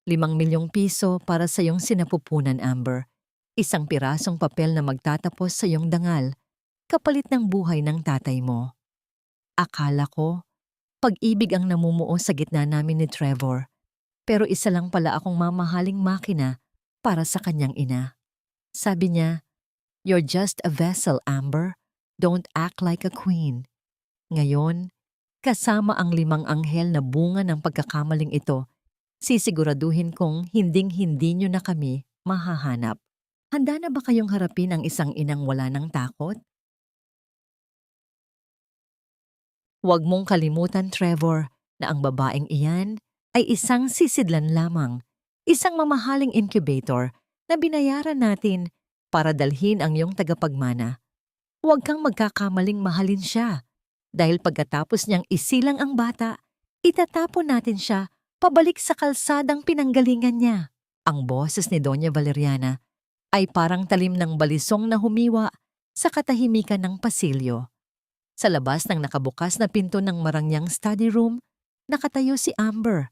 ₱5,000,000 para sa iyong sinapupunan, Amber. Isang pirasong papel na magtatapos sa iyong dangal, kapalit ng buhay ng tatay mo. Akala ko, pag-ibig ang namumuo sa gitna namin ni Trevor, pero isa lang pala akong mamahaling makina para sa kanyang ina. Sabi niya, "You're just a vessel, Amber. Don't act like a queen." Ngayon, kasama ang 5 anghel na bunga ng pagkakamaling ito, sisiguraduhin kong hinding-hindi niyo na kami mahahanap. Handa na ba kayong harapin ang isang inang wala ng takot? Huwag mong kalimutan, Trevor, na ang babaeng iyan ay isang sisidlan lamang, isang mamahaling incubator na binayaran natin para dalhin ang iyong tagapagmana. Huwag kang magkakamaling mahalin siya, dahil pagkatapos niyang isilang ang bata, itatapon natin siya pabalik sa kalsadang pinanggalingan niya. Ang boses ni Doña Valeriana ay parang talim ng balisong na humiwa sa katahimikan ng pasilyo. Sa labas ng nakabukas na pinto ng marangyang study room, nakatayo si Amber.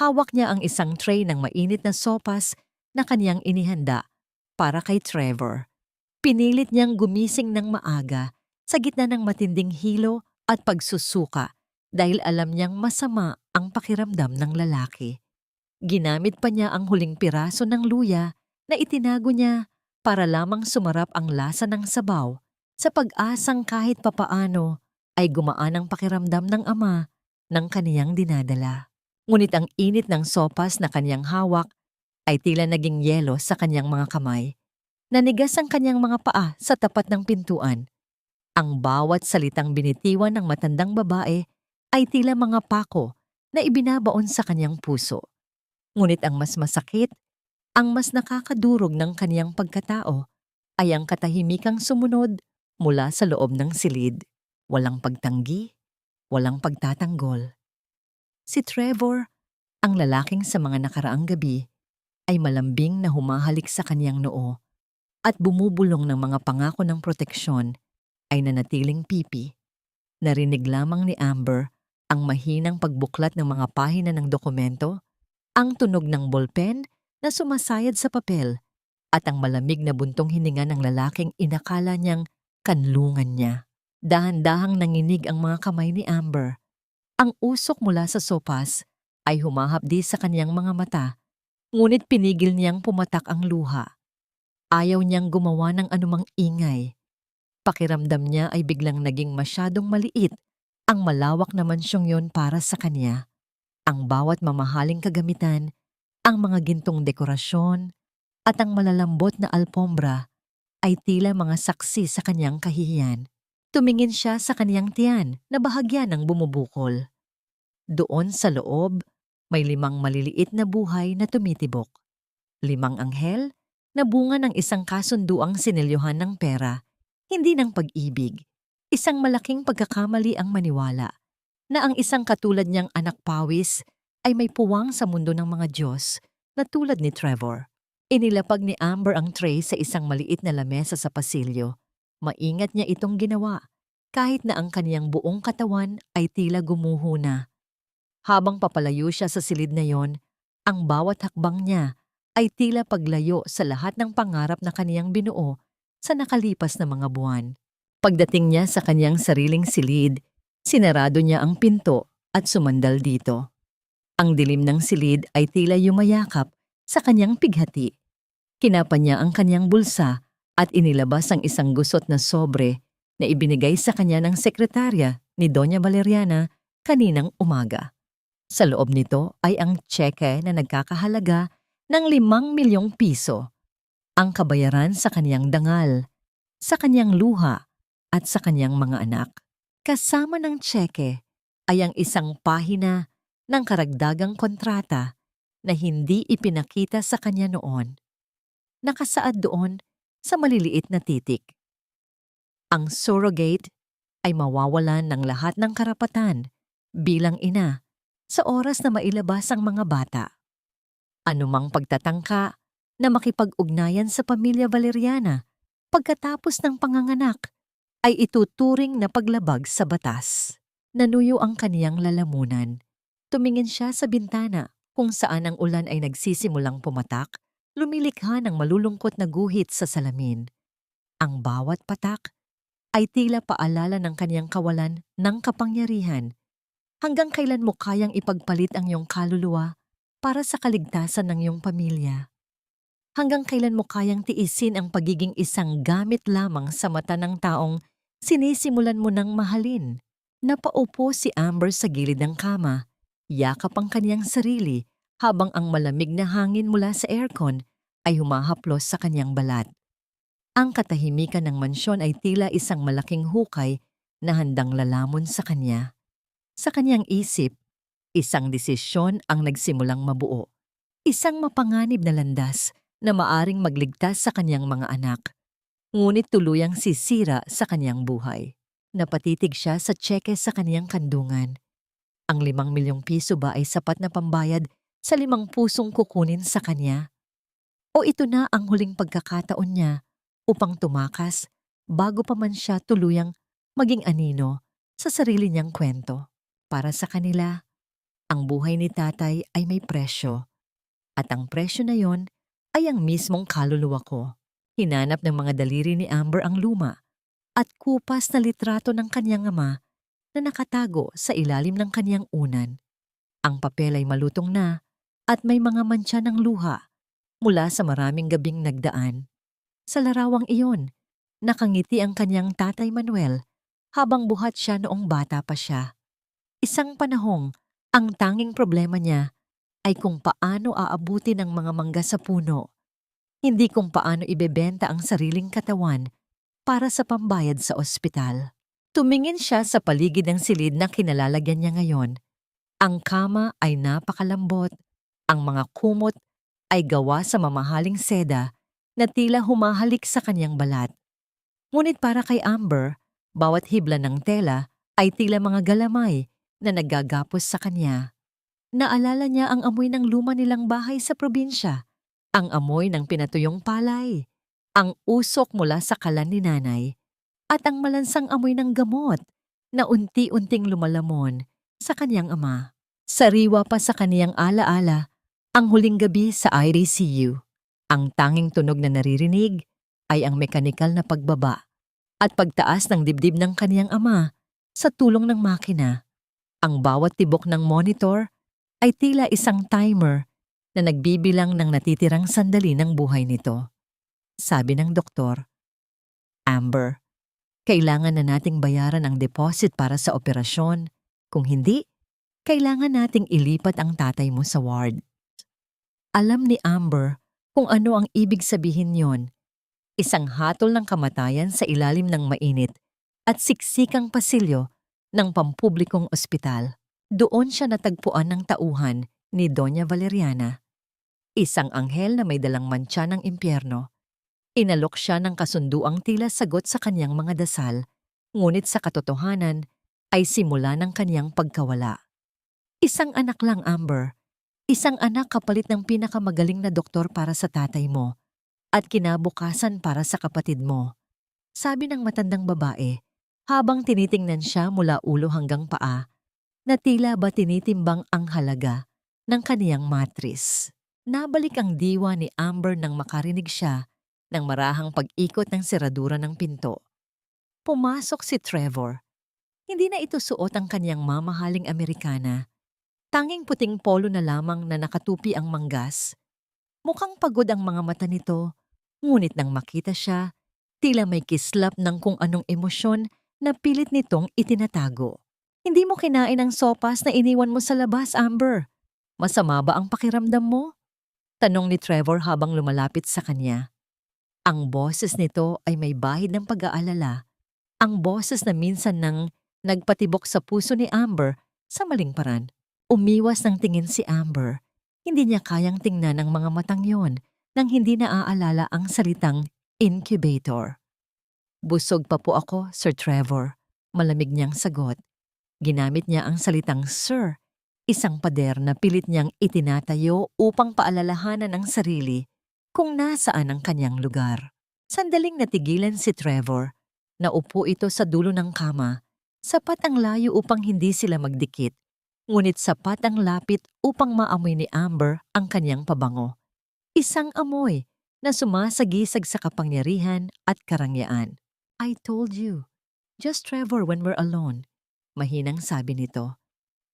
Hawak niya ang isang tray ng mainit na sopas na kaniyang inihanda para kay Trevor. Pinilit niyang gumising ng maaga sa gitna ng matinding hilo at pagsusuka dahil alam niyang masama ang pakiramdam ng lalaki. Ginamit pa niya ang huling piraso ng luya na itinago niya para lamang sumarap ang lasa ng sabaw sa pag-asang kahit papaano ay gumaan ang pakiramdam ng ama ng kaniyang dinadala. Ngunit ang init ng sopas na kaniyang hawak ay tila naging yelo sa kaniyang mga kamay. Nanigas ang kaniyang mga paa sa tapat ng pintuan. Ang bawat salitang binitiwan ng matandang babae ay tila mga pako na ibinabaon sa kaniyang puso. Ngunit ang mas masakit, ang mas nakakadurog ng kaniyang pagkatao ay ang katahimikang sumunod mula sa loob ng silid. Walang pagtanggi, walang pagtatanggol. Si Trevor, ang lalaking sa mga nakaraang gabi, ay malambing na humahalik sa kaniyang noo at bumubulong ng mga pangako ng proteksyon ay nanatiling pipi. Narinig lamang ni Amber ang mahinang pagbuklat ng mga pahina ng dokumento, ang tunog ng ballpen na sumasayad sa papel, at ang malamig na buntong hininga ng lalaking inakala niyang kanlungan niya. Dahan-dahang nanginig ang mga kamay ni Amber. Ang usok mula sa sopas ay humahapdi sa kaniyang mga mata, ngunit pinigil niyang pumatak ang luha. Ayaw niyang gumawa ng anumang ingay. Pakiramdam niya ay biglang naging masyadong maliit ang malawak na mansyong yon para sa kanya. Ang bawat mamahaling kagamitan, ang mga gintong dekorasyon, at ang malalambot na alpombra ay tila mga saksi sa kanyang kahihiyan. Tumingin siya sa kaniyang tiyan na bahagya ng bumubukol. Doon sa loob, may 5 maliliit na buhay na tumitibok. 5 anghel na bunga ng isang kasunduang sinilyohan ng pera, hindi ng pag-ibig. Isang malaking pagkakamali ang maniwala na ang isang katulad niyang anak pawis ay may puwang sa mundo ng mga Diyos na tulad ni Trevor. Inilapag ni Amber ang tray sa isang maliit na lamesa sa pasilyo. Maingat niya itong ginawa, kahit na ang kaniyang buong katawan ay tila gumuho na. Habang papalayo siya sa silid na yon, ang bawat hakbang niya ay tila paglayo sa lahat ng pangarap na kaniyang binuo sa nakalipas na mga buwan. Pagdating niya sa kaniyang sariling silid, sinarado niya ang pinto at sumandal dito. Ang dilim ng silid ay tila yumayakap sa kaniyang pighati. Kinapa niya ang kaniyang bulsa at inilabas ang isang gusot na sobre na ibinigay sa kanya ng sekretarya ni Doña Valeriana kaninang umaga. Sa loob nito ay ang tseke na nagkakahalaga ng ₱5,000,000, ang kabayaran sa kaniyang dangal, sa kaniyang luha at sa kaniyang mga anak. Kasama ng tseke ay ang isang pahina ng karagdagang kontrata na hindi ipinakita sa kanya noon. Nakasaad doon sa maliliit na titik. Ang surrogate ay mawawalan ng lahat ng karapatan bilang ina sa oras na mailabas ang mga bata. Anumang pagtatangka na makipag-ugnayan sa pamilya Valeriana pagkatapos ng panganganak ay ituturing na paglabag sa batas. Nanuyo ang kaniyang lalamunan. Tumingin siya sa bintana kung saan ang ulan ay nagsisimulang pumatak, lumilikha ng malulungkot na guhit sa salamin. Ang bawat patak ay tila paalala ng kanyang kawalan ng kapangyarihan. Hanggang kailan mo kayang ipagpalit ang iyong kaluluwa para sa kaligtasan ng iyong pamilya? Hanggang kailan mo kayang tiisin ang pagiging isang gamit lamang sa mata ng taong sinisimulan mo ng mahalin? Napaupo si Amber sa gilid ng kama, yakap ang kanyang sarili habang ang malamig na hangin mula sa aircon ay humahaplos sa kanyang balat. Ang katahimikan ng mansyon ay tila isang malaking hukay na handang lalamon sa kanya. Sa kanyang isip, isang desisyon ang nagsimulang mabuo. Isang mapanganib na landas na maaring magligtas sa kanyang mga anak. Ngunit tuluyang sisira sa kanyang buhay. Napatitig siya sa tseke sa kanyang kandungan. Ang 5 milyong piso ba ay sapat na pambayad sa 5 pusong kukunin sa kanya? O ito na ang huling pagkakataon niya upang tumakas bago pa man siya tuluyang maging anino sa sarili niyang kwento? Para sa kanila, ang buhay ni tatay ay may presyo. At ang presyo na yon ay ang mismong kaluluwa ko. Hinanap ng mga daliri ni Amber ang luma at kupas na litrato ng kanyang ama na nakatago sa ilalim ng kanyang unan. Ang papel ay malutong na at may mga mantsa ng luha mula sa maraming gabing nagdaan. Sa larawang iyon, nakangiti ang kanyang tatay Manuel habang buhat siya noong bata pa siya. Isang panahong ang tanging problema niya ay kung paano aabuti ng mga mangga sa puno, hindi kung paano ibebenta ang sariling katawan para sa pambayad sa ospital. Tumingin siya sa paligid ng silid na kinalalagyan niya ngayon. Ang kama ay napakalambot, ang mga kumot ay gawa sa mamahaling seda na tila humahalik sa kanyang balat. Ngunit para kay Amber, bawat hibla ng tela ay tila mga galamay na naggagapos sa kanya. Naalala niya ang amoy ng luma nilang bahay sa probinsya, ang amoy ng pinatuyong palay, ang usok mula sa kalan ni nanay, at ang malansang amoy ng gamot na unti-unting lumalamon sa kanyang ama. Sariwa pa sa kaniyang alaala ang huling gabi sa ICU. Ang tanging tunog na naririnig ay ang mekanikal na pagbaba at pagtaas ng dibdib ng kaniyang ama sa tulong ng makina. Ang bawat tibok ng monitor ay tila isang timer na nagbibilang ng natitirang sandali ng buhay nito. Sabi ng doktor, "Amber, kailangan na nating bayaran ang deposit para sa operasyon. Kung hindi, kailangan nating ilipat ang tatay mo sa ward." Alam ni Amber kung ano ang ibig sabihin yon. Isang hatol ng kamatayan sa ilalim ng mainit at siksikang pasilyo ng pampublikong ospital. Doon siya natagpuan ng tauhan ni Doña Valeriana, isang anghel na may dalang mantsa ng impyerno. Inalok siya ng kasunduang tila sagot sa kanyang mga dasal, ngunit sa katotohanan ay simula ng kanyang pagkawala. Isang anak lang, Amber. Isang anak kapalit ng pinakamagaling na doktor para sa tatay mo at kinabukasan para sa kapatid mo. Sabi ng matandang babae habang tinitingnan siya mula ulo hanggang paa na tila ba tinitimbang ang halaga ng kaniyang matris. Nabalik ang diwa ni Amber nang makarinig siya ng marahang pag-ikot ng seradura ng pinto. Pumasok si Trevor. Hindi na ito suot ang kaniyang mamahaling Amerikana. Tanging puting polo na lamang na nakatupi ang manggas. Mukhang pagod ang mga mata nito, ngunit nang makita siya, tila may kislap ng kung anong emosyon na pilit nitong itinatago. "Hindi mo kinain ang sopas na iniwan mo sa labas, Amber. Masama ba ang pakiramdam mo?" Tanong ni Trevor habang lumalapit sa kanya. Ang boses nito ay may bahid ng pag-aalala. Ang boses na minsan nang nagpatibok sa puso ni Amber sa maling paraan. Umiwas ng tingin si Amber. Hindi niya kayang tingnan ang mga matang yon nang hindi naaalala ang salitang incubator. "Busog pa po ako, Sir Trevor," malamig niyang sagot. Ginamit niya ang salitang sir, isang pader na pilit niyang itinatayo upang paalalahanan ang sarili kung nasaan ang kanyang lugar. Sandaling natigilan si Trevor. Naupo ito sa dulo ng kama. Sapat ang layo upang hindi sila magdikit. Ngunit sapat ang lapit upang maamoy ni Amber ang kanyang pabango. Isang amoy na sumasagisag sa kapangyarihan at karangyaan. I told you, just Trevor when we're alone. Mahinang sabi nito.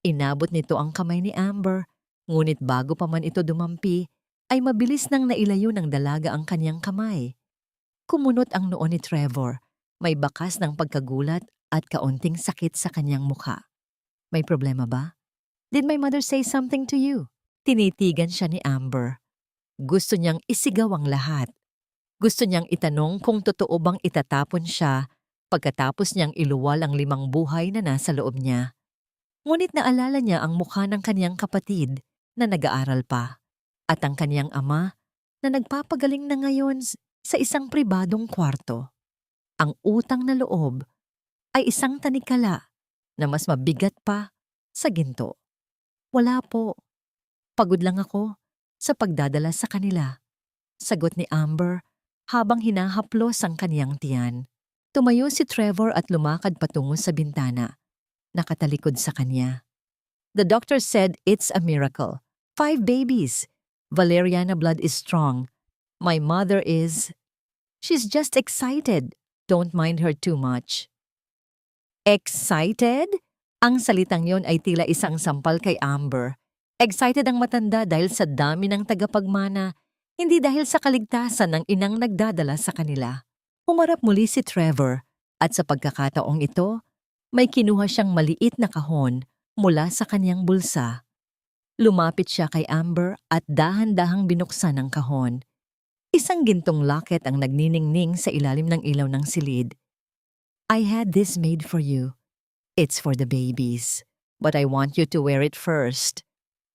Inabot nito ang kamay ni Amber, ngunit bago pa man ito dumampi, ay mabilis nang nailayo ng dalaga ang kanyang kamay. Kumunot ang noo ni Trevor, may bakas ng pagkagulat at kaunting sakit sa kanyang mukha. May problema ba? Did my mother say something to you? Tinitigan siya ni Amber. Gusto niyang isigaw ang lahat. Gusto niyang itanong kung totoo bang itatapon siya pagkatapos niyang iluwal ang 5 buhay na nasa loob niya. Ngunit naalala niya ang mukha ng kanyang kapatid na nag-aaral pa at ang kanyang ama na nagpapagaling na ngayon sa isang pribadong kwarto. Ang utang na loob ay isang tanikala na mas mabigat pa sa ginto. Wala po. Pagod lang ako sa pagdadala sa kanila. Sagot ni Amber habang hinahaplos ang kaniyang tiyan. Tumayo si Trevor at lumakad patungo sa bintana. Nakatalikod sa kanya. The doctor said it's a miracle. 5 babies. Valeriana blood is strong. My mother is... She's just excited. Don't mind her too much. Excited? Ang salitang yon ay tila isang sampal kay Amber. Excited ang matanda dahil sa dami ng tagapagmana, hindi dahil sa kaligtasan ng inang nagdadala sa kanila. Humarap muli si Trevor at sa pagkakataong ito, may kinuha siyang maliit na kahon mula sa kanyang bulsa. Lumapit siya kay Amber at dahan-dahang binuksan ang kahon. Isang gintong locket ang nagniningning sa ilalim ng ilaw ng silid. I had this made for you. It's for the babies, but I want you to wear it first.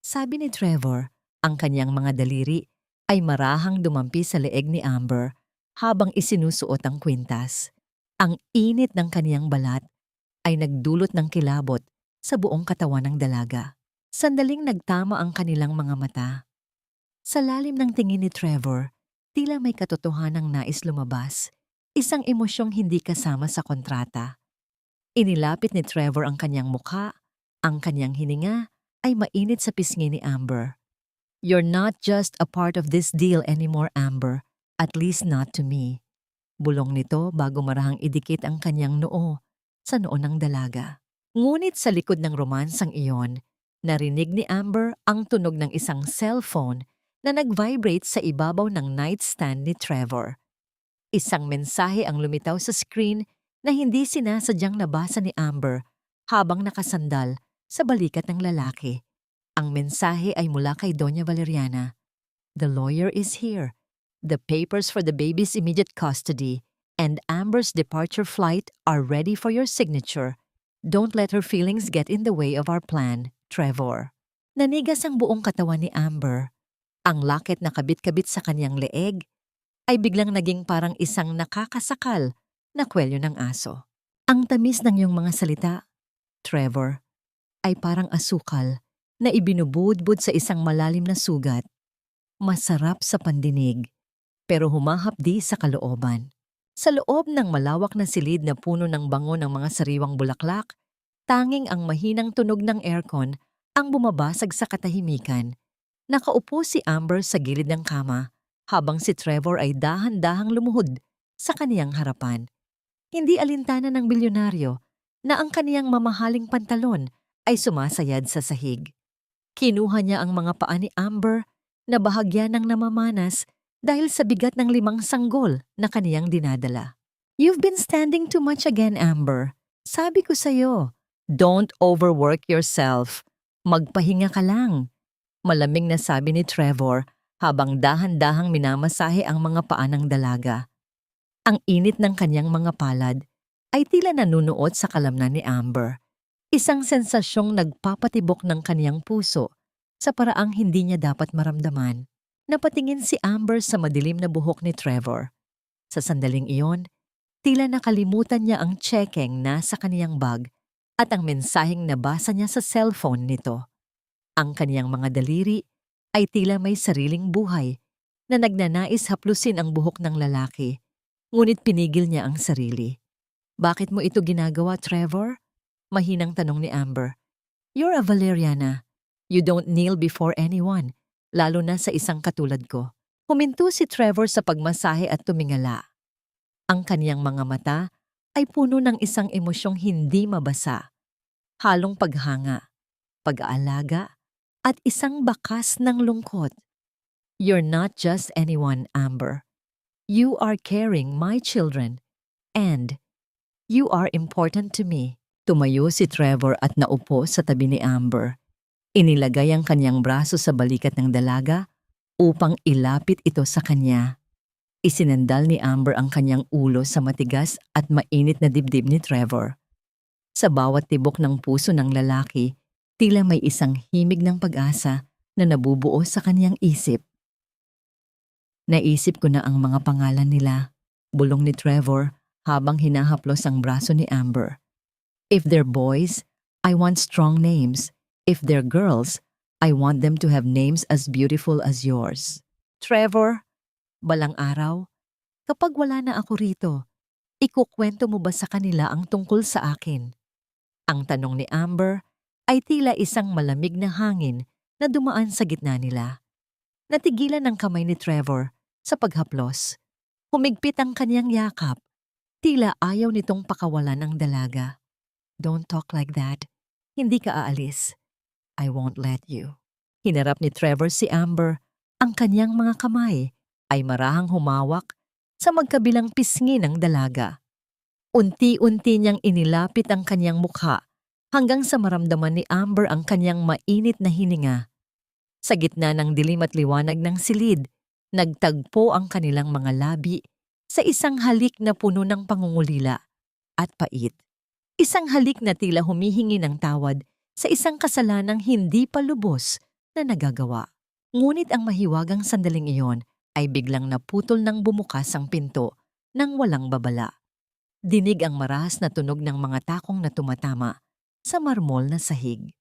Sabi ni Trevor, ang kanyang mga daliri ay marahang dumampi sa leeg ni Amber habang isinusuot ang kwintas. Ang init ng kaniyang balat ay nagdulot ng kilabot sa buong katawan ng dalaga. Sandaling nagtama ang kanilang mga mata. Sa lalim ng tingin ni Trevor, tila may katotohanang nais lumabas, isang emosyong hindi kasama sa kontrata. Inilapit ni Trevor ang kanyang mukha, ang kanyang hininga ay mainit sa pisngi ni Amber. You're not just a part of this deal anymore, Amber, at least not to me. Bulong nito bago marahang idikit ang kanyang noo sa noo ng dalaga. Ngunit sa likod ng romansang iyon, narinig ni Amber ang tunog ng isang cellphone na nag-vibrate sa ibabaw ng nightstand ni Trevor. Isang mensahe ang lumitaw sa screen na hindi sinasadyang nabasa ni Amber habang nakasandal sa balikat ng lalaki. Ang mensahe ay mula kay Doña Valeriana. The lawyer is here. The papers for the baby's immediate custody and Amber's departure flight are ready for your signature. Don't let her feelings get in the way of our plan, Trevor. Nanigas ang buong katawan ni Amber. Ang locket na kabit-kabit sa kanyang leeg ay biglang naging parang isang nakakasakal na kwelyo ng aso. Ang tamis ng iyong mga salita, Trevor, ay parang asukal na ibinubudbud sa isang malalim na sugat. Masarap sa pandinig, pero humahapdi sa kalooban. Sa loob ng malawak na silid na puno ng bango ng mga sariwang bulaklak, tanging ang mahinang tunog ng aircon ang bumabasag sa katahimikan. Nakaupo si Amber sa gilid ng kama habang si Trevor ay dahan-dahang lumuhod sa kaniyang harapan. Hindi alintana ng bilyonaryo na ang kaniyang mamahaling pantalon ay sumasayad sa sahig. Kinuha niya ang mga paa ni Amber na bahagya ng namamanas dahil sa bigat ng 5 sanggol na kaniyang dinadala. You've been standing too much again, Amber. Sabi ko sa'yo, don't overwork yourself. Magpahinga ka lang. Malamig na sabi ni Trevor habang dahan-dahang minamasahe ang mga paa ng dalaga. Ang init ng kanyang mga palad ay tila nanunuot sa kalamnan ni Amber. Isang sensasyong nagpapatibok ng kaniyang puso sa paraang hindi niya dapat maramdaman. Napatingin si Amber sa madilim na buhok ni Trevor. Sa sandaling iyon, tila nakalimutan niya ang checking nasa kaniyang bag at ang mensaheng nabasa niya sa cellphone nito. Ang kaniyang mga daliri ay tila may sariling buhay na nagnanais haplusin ang buhok ng lalaki, ngunit pinigil niya ang sarili. Bakit mo ito ginagawa, Trevor? Mahinang tanong ni Amber. You're a Valeriana. You don't kneel before anyone, lalo na sa isang katulad ko. Huminto si Trevor sa pagmasahe at tumingala. Ang kaniyang mga mata ay puno ng isang emosyong hindi mabasa. Halong paghanga, pag-aalaga, at isang bakas ng lungkot. You're not just anyone, Amber. You are carrying my children, and you are important to me. Tumayo si Trevor at naupo sa tabi ni Amber. Inilagay ang kanyang braso sa balikat ng dalaga upang ilapit ito sa kanya. Isinandal ni Amber ang kanyang ulo sa matigas at mainit na dibdib ni Trevor. Sa bawat tibok ng puso ng lalaki, tila may isang himig ng pag-asa na nabubuo sa kanyang isip. Naisip ko na ang mga pangalan nila, bulong ni Trevor habang hinahaplos ang braso ni Amber. If they're boys, I want strong names. If they're girls, I want them to have names as beautiful as yours. Trevor, balang araw, kapag wala na ako rito, ikukwento mo ba sa kanila ang tungkol sa akin? Ang tanong ni Amber ay tila isang malamig na hangin na dumaan sa gitna nila. Natigilan ang kamay ni Trevor sa paghaplos. Humigpit ang kanyang yakap. Tila ayaw nitong pakawalan ang dalaga. Don't talk like that. Hindi ka aalis. I won't let you. Hinarap ni Trevor si Amber. Ang kanyang mga kamay ay marahang humawak sa magkabilang pisngi ng dalaga. Unti-unti niyang inilapit ang kanyang mukha hanggang sa maramdaman ni Amber ang kanyang mainit na hininga. Sa gitna ng dilim at liwanag ng silid, nagtagpo ang kanilang mga labi sa isang halik na puno ng pangungulila at pait. Isang halik na tila humihingi ng tawad sa isang kasalanang hindi pa lubos na nagagawa. Ngunit ang mahiwagang sandaling iyon ay biglang naputol ng bumukas ang pinto nang walang babala. Dinig ang marahas na tunog ng mga takong na tumatama sa marmol na sahig.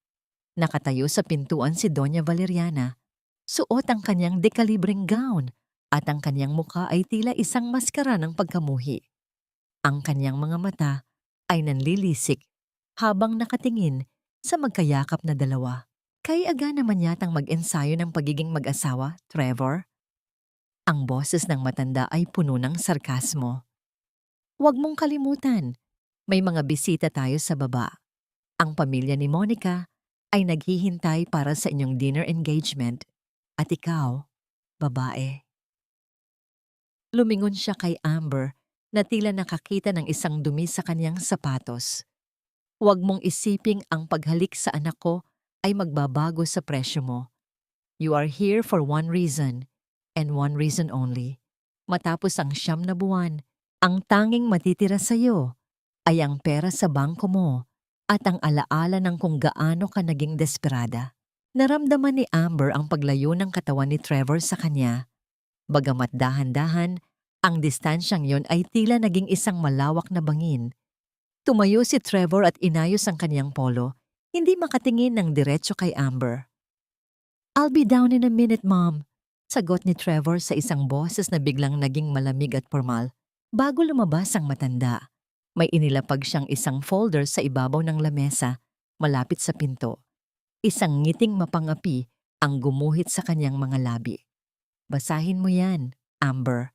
Nakatayo sa pintuan si Doña Valeriana. Suot ang kanyang dekalibreng gown at ang kanyang mukha ay tila isang maskara ng pagkamuhi. Ang kanyang mga mata ay nanlilisik habang nakatingin sa magkayakap na dalawa. Kay aga naman yatang mag-ensayo ng pagiging mag-asawa, Trevor? Ang boses ng matanda ay puno ng sarkasmo. Huwag mong kalimutan, may mga bisita tayo sa baba. Ang pamilya ni Monica ay naghihintay para sa inyong dinner engagement at ikaw, babae. Lumingon siya kay Amber na tila nakakita ng isang dumi sa kanyang sapatos. Huwag mong isiping ang paghalik sa anak ko ay magbabago sa presyo mo. You are here for one reason, and one reason only. Matapos ang 9 na buwan, ang tanging matitira sa iyo ay ang pera sa bangko mo at ang alaala ng kung gaano ka naging desperada. Naramdaman ni Amber ang paglayo ng katawan ni Trevor sa kanya. Bagamat dahan-dahan, ang distansyang yon ay tila naging isang malawak na bangin. Tumayo si Trevor at inayos ang kanyang polo, hindi makatingin ng diretso kay Amber. I'll be down in a minute, Mom, sagot ni Trevor sa isang boses na biglang naging malamig at formal. Bago lumabas ang matanda, may inilapag siyang isang folder sa ibabaw ng lamesa, malapit sa pinto. Isang ngiting mapangapi ang gumuhit sa kanyang mga labi. Basahin mo yan, Amber.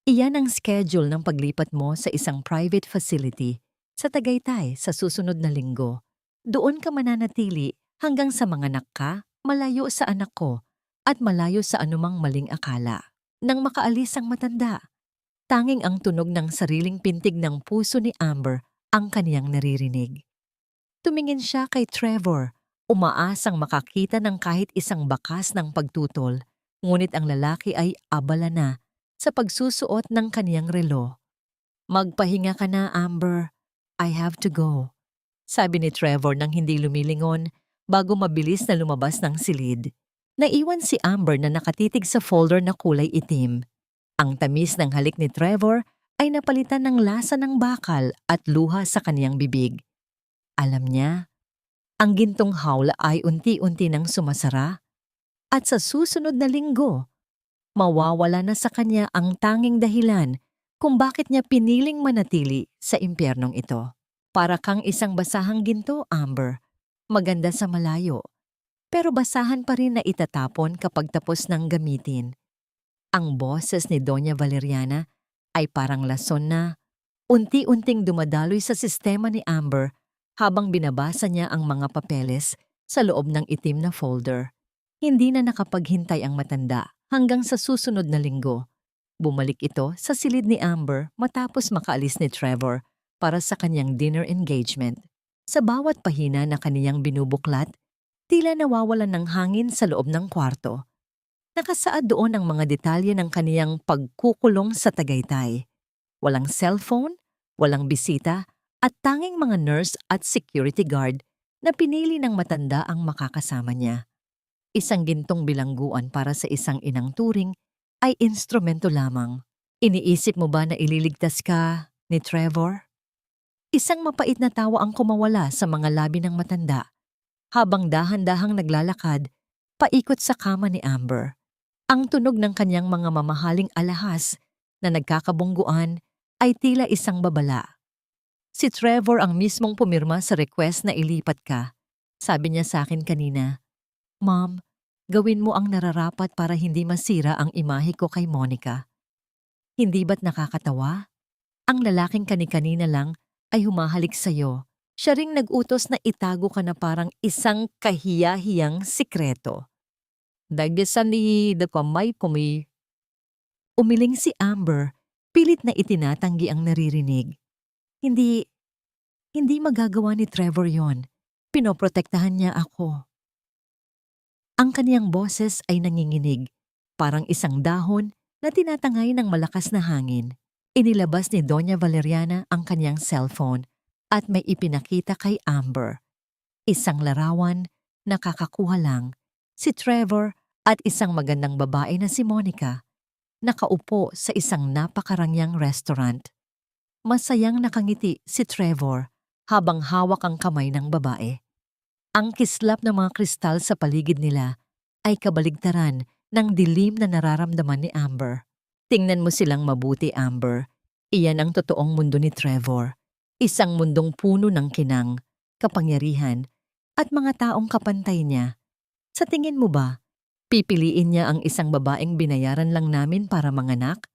Iyan ang schedule ng paglipat mo sa isang private facility sa Tagaytay sa susunod na linggo. Doon ka mananatili hanggang sa manganak ka, malayo sa anak ko, at malayo sa anumang maling akala. Nang makaalis ang matanda, tanging ang tunog ng sariling pintig ng puso ni Amber ang kaniyang naririnig. Tumingin siya kay Trevor, umaasang makakita ng kahit isang bakas ng pagtutol, ngunit ang lalaki ay abala na sa pagsusuot ng kaniyang relo. Magpahinga ka na, Amber. I have to go, sabi ni Trevor nang hindi lumilingon bago mabilis na lumabas ng silid. Naiwan si Amber na nakatitig sa folder na kulay itim. Ang tamis ng halik ni Trevor ay napalitan ng lasa ng bakal at luha sa kaniyang bibig. Alam niya, ang gintong hawla ay unti-unti nang sumasara at sa susunod na linggo, mawawala na sa kanya ang tanging dahilan kung bakit niya piniling manatili sa impyernong ito. Para kang isang basahang ginto, Amber. maganda sa malayo, pero basahan pa rin na itatapon kapag tapos ng gamitin. Ang boses ni Doña Valeriana ay parang lason na unti-unting dumadaloy sa sistema ni Amber habang binabasa niya ang mga papeles sa loob ng itim na folder. Hindi na nakapaghintay ang matanda hanggang sa susunod na linggo. Bumalik ito sa silid ni Amber matapos makaalis ni Trevor para sa kanyang dinner engagement. Sa bawat pahina na kaniyang binubuklat, tila nawawalan ng hangin sa loob ng kwarto. Nakasaad doon ang mga detalye ng kaniyang pagkukulong sa Tagaytay. Walang cellphone, walang bisita, at tanging mga nurse at security guard na pinili ng matanda ang makakasama niya. Isang gintong bilangguan para sa isang inang turing ay instrumento lamang. Iniisip mo ba na ililigtas ka ni Trevor? Isang mapait na tawa ang kumawala sa mga labi ng matanda habang dahan-dahang naglalakad paikot sa kama ni Amber. Ang tunog ng kanyang mga mamahaling alahas na nagkakabungguan ay tila isang babala. Si Trevor ang mismong pumirma sa request na ilipat ka. Sabi niya sa akin kanina, "Mom, gawin mo ang nararapat para hindi masira ang imahe ko kay Monica." Hindi ba't nakakatawa? Ang lalaking kani-kanina lang ay humahalik sa'yo. Siya ring nag-utos na itago ka na parang isang kahiya-hiyang sikreto. Dagdasan ni Dakamay Kumi. Umiling si Amber, pilit na itinatanggi ang naririnig. Hindi magagawa ni Trevor yon. Pinoprotektahan niya ako. Ang kaniyang boses ay nanginginig, parang isang dahon na tinatangay ng malakas na hangin. Inilabas ni Doña Valeriana ang kaniyang cellphone at may ipinakita kay Amber. Isang larawan, nakakakuha lang, si Trevor at isang magandang babae na si Monica, nakaupo sa isang napakarangyang restaurant. Masayang nakangiti si Trevor habang hawak ang kamay ng babae. Ang kislap ng mga kristal sa paligid nila ay kabaligtaran ng dilim na nararamdaman ni Amber. Tingnan mo silang mabuti, Amber. Iyan ang totoong mundo ni Trevor. Isang mundong puno ng kinang, kapangyarihan, at mga taong kapantay niya. Sa tingin mo ba, pipiliin niya ang isang babaeng binayaran lang namin para manganak?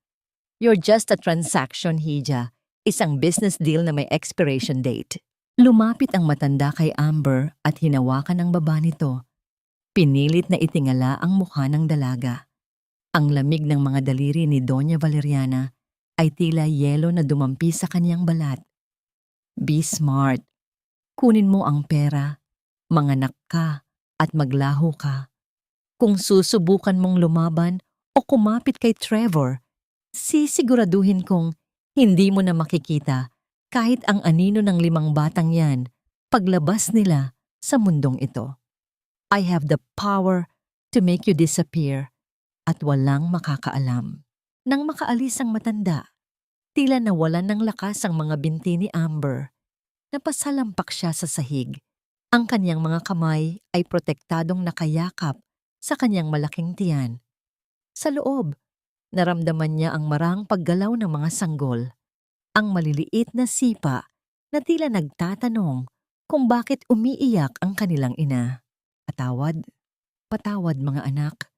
You're just a transaction, Hija. Isang business deal na may expiration date. Lumapit ang matanda kay Amber at hinawakan ng baba nito. Pinilit na itingala ang mukha ng dalaga. Ang lamig ng mga daliri ni Doña Valeriana ay tila yelo na dumampi sa kanyang balat. Be smart. Kunin mo ang pera, manganak ka, at maglaho ka. Kung susubukan mong lumaban o kumapit kay Trevor, sisiguraduhin kong hindi mo na makikita kahit ang anino ng 5 batang yan paglabas nila sa mundong ito. I have the power to make you disappear at walang makakaalam. Nang makaalis ang matanda, tila nawalan ng lakas ang mga binti ni Amber. Napasalampak siya sa sahig. Ang kanyang mga kamay ay protektadong nakayakap sa kanyang malaking tiyan. Sa loob, naramdaman niya ang marang paggalaw ng mga sanggol. Ang maliliit na sipa na tila nagtatanong kung bakit umiiyak ang kanilang ina. Patawad mga anak,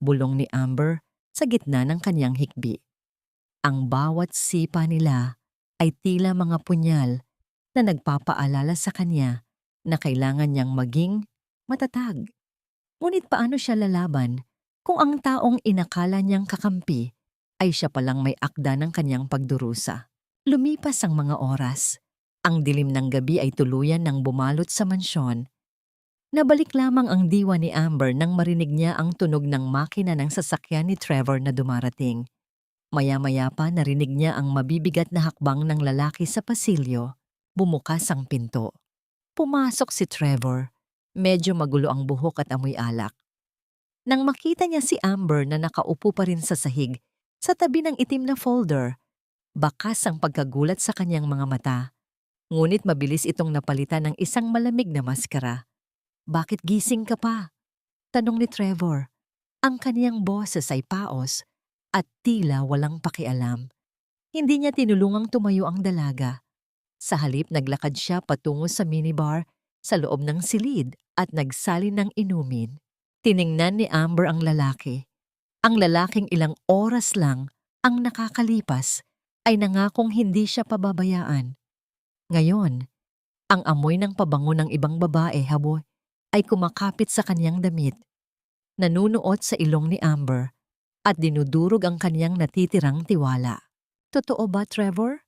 bulong ni Amber sa gitna ng kanyang hikbi. Ang bawat sipa nila ay tila mga punyal na nagpapaalala sa kanya na kailangan niyang maging matatag. Ngunit paano siya lalaban kung ang taong inakala niyang kakampi ay siya palang may akda ng kanyang pagdurusa? Lumipas ang mga oras. Ang dilim ng gabi ay tuluyan ng bumalot sa mansyon. Nabalik lamang ang diwa ni Amber nang marinig niya ang tunog ng makina ng sasakyan ni Trevor na dumarating. Maya-maya pa narinig niya ang mabibigat na hakbang ng lalaki sa pasilyo. Bumukas ang pinto. Pumasok si Trevor. Medyo magulo ang buhok at amoy alak. Nang makita niya si Amber na nakaupo pa rin sa sahig, sa tabi ng itim na folder, bakas ang pagkagulat sa kanyang mga mata. Ngunit mabilis itong napalitan ng isang malamig na maskara. "Bakit gising ka pa?" tanong ni Trevor. Ang kaniyang boses ay paos at tila walang pakialam. Hindi niya tinulungang tumayo ang dalaga. Sa halip naglakad siya patungo sa minibar sa loob ng silid at nagsali ng inumin. Tiningnan ni Amber ang lalaki. Ang lalaking ilang oras lang ang nakakalipas ay nangakong hindi siya pababayaan. Ngayon, ang amoy ng pabango ng ibang babae habo ay kumakapit sa kanyang damit. Nanunuot sa ilong ni Amber at dinudurog ang kanyang natitirang tiwala. Totoo ba, Trevor?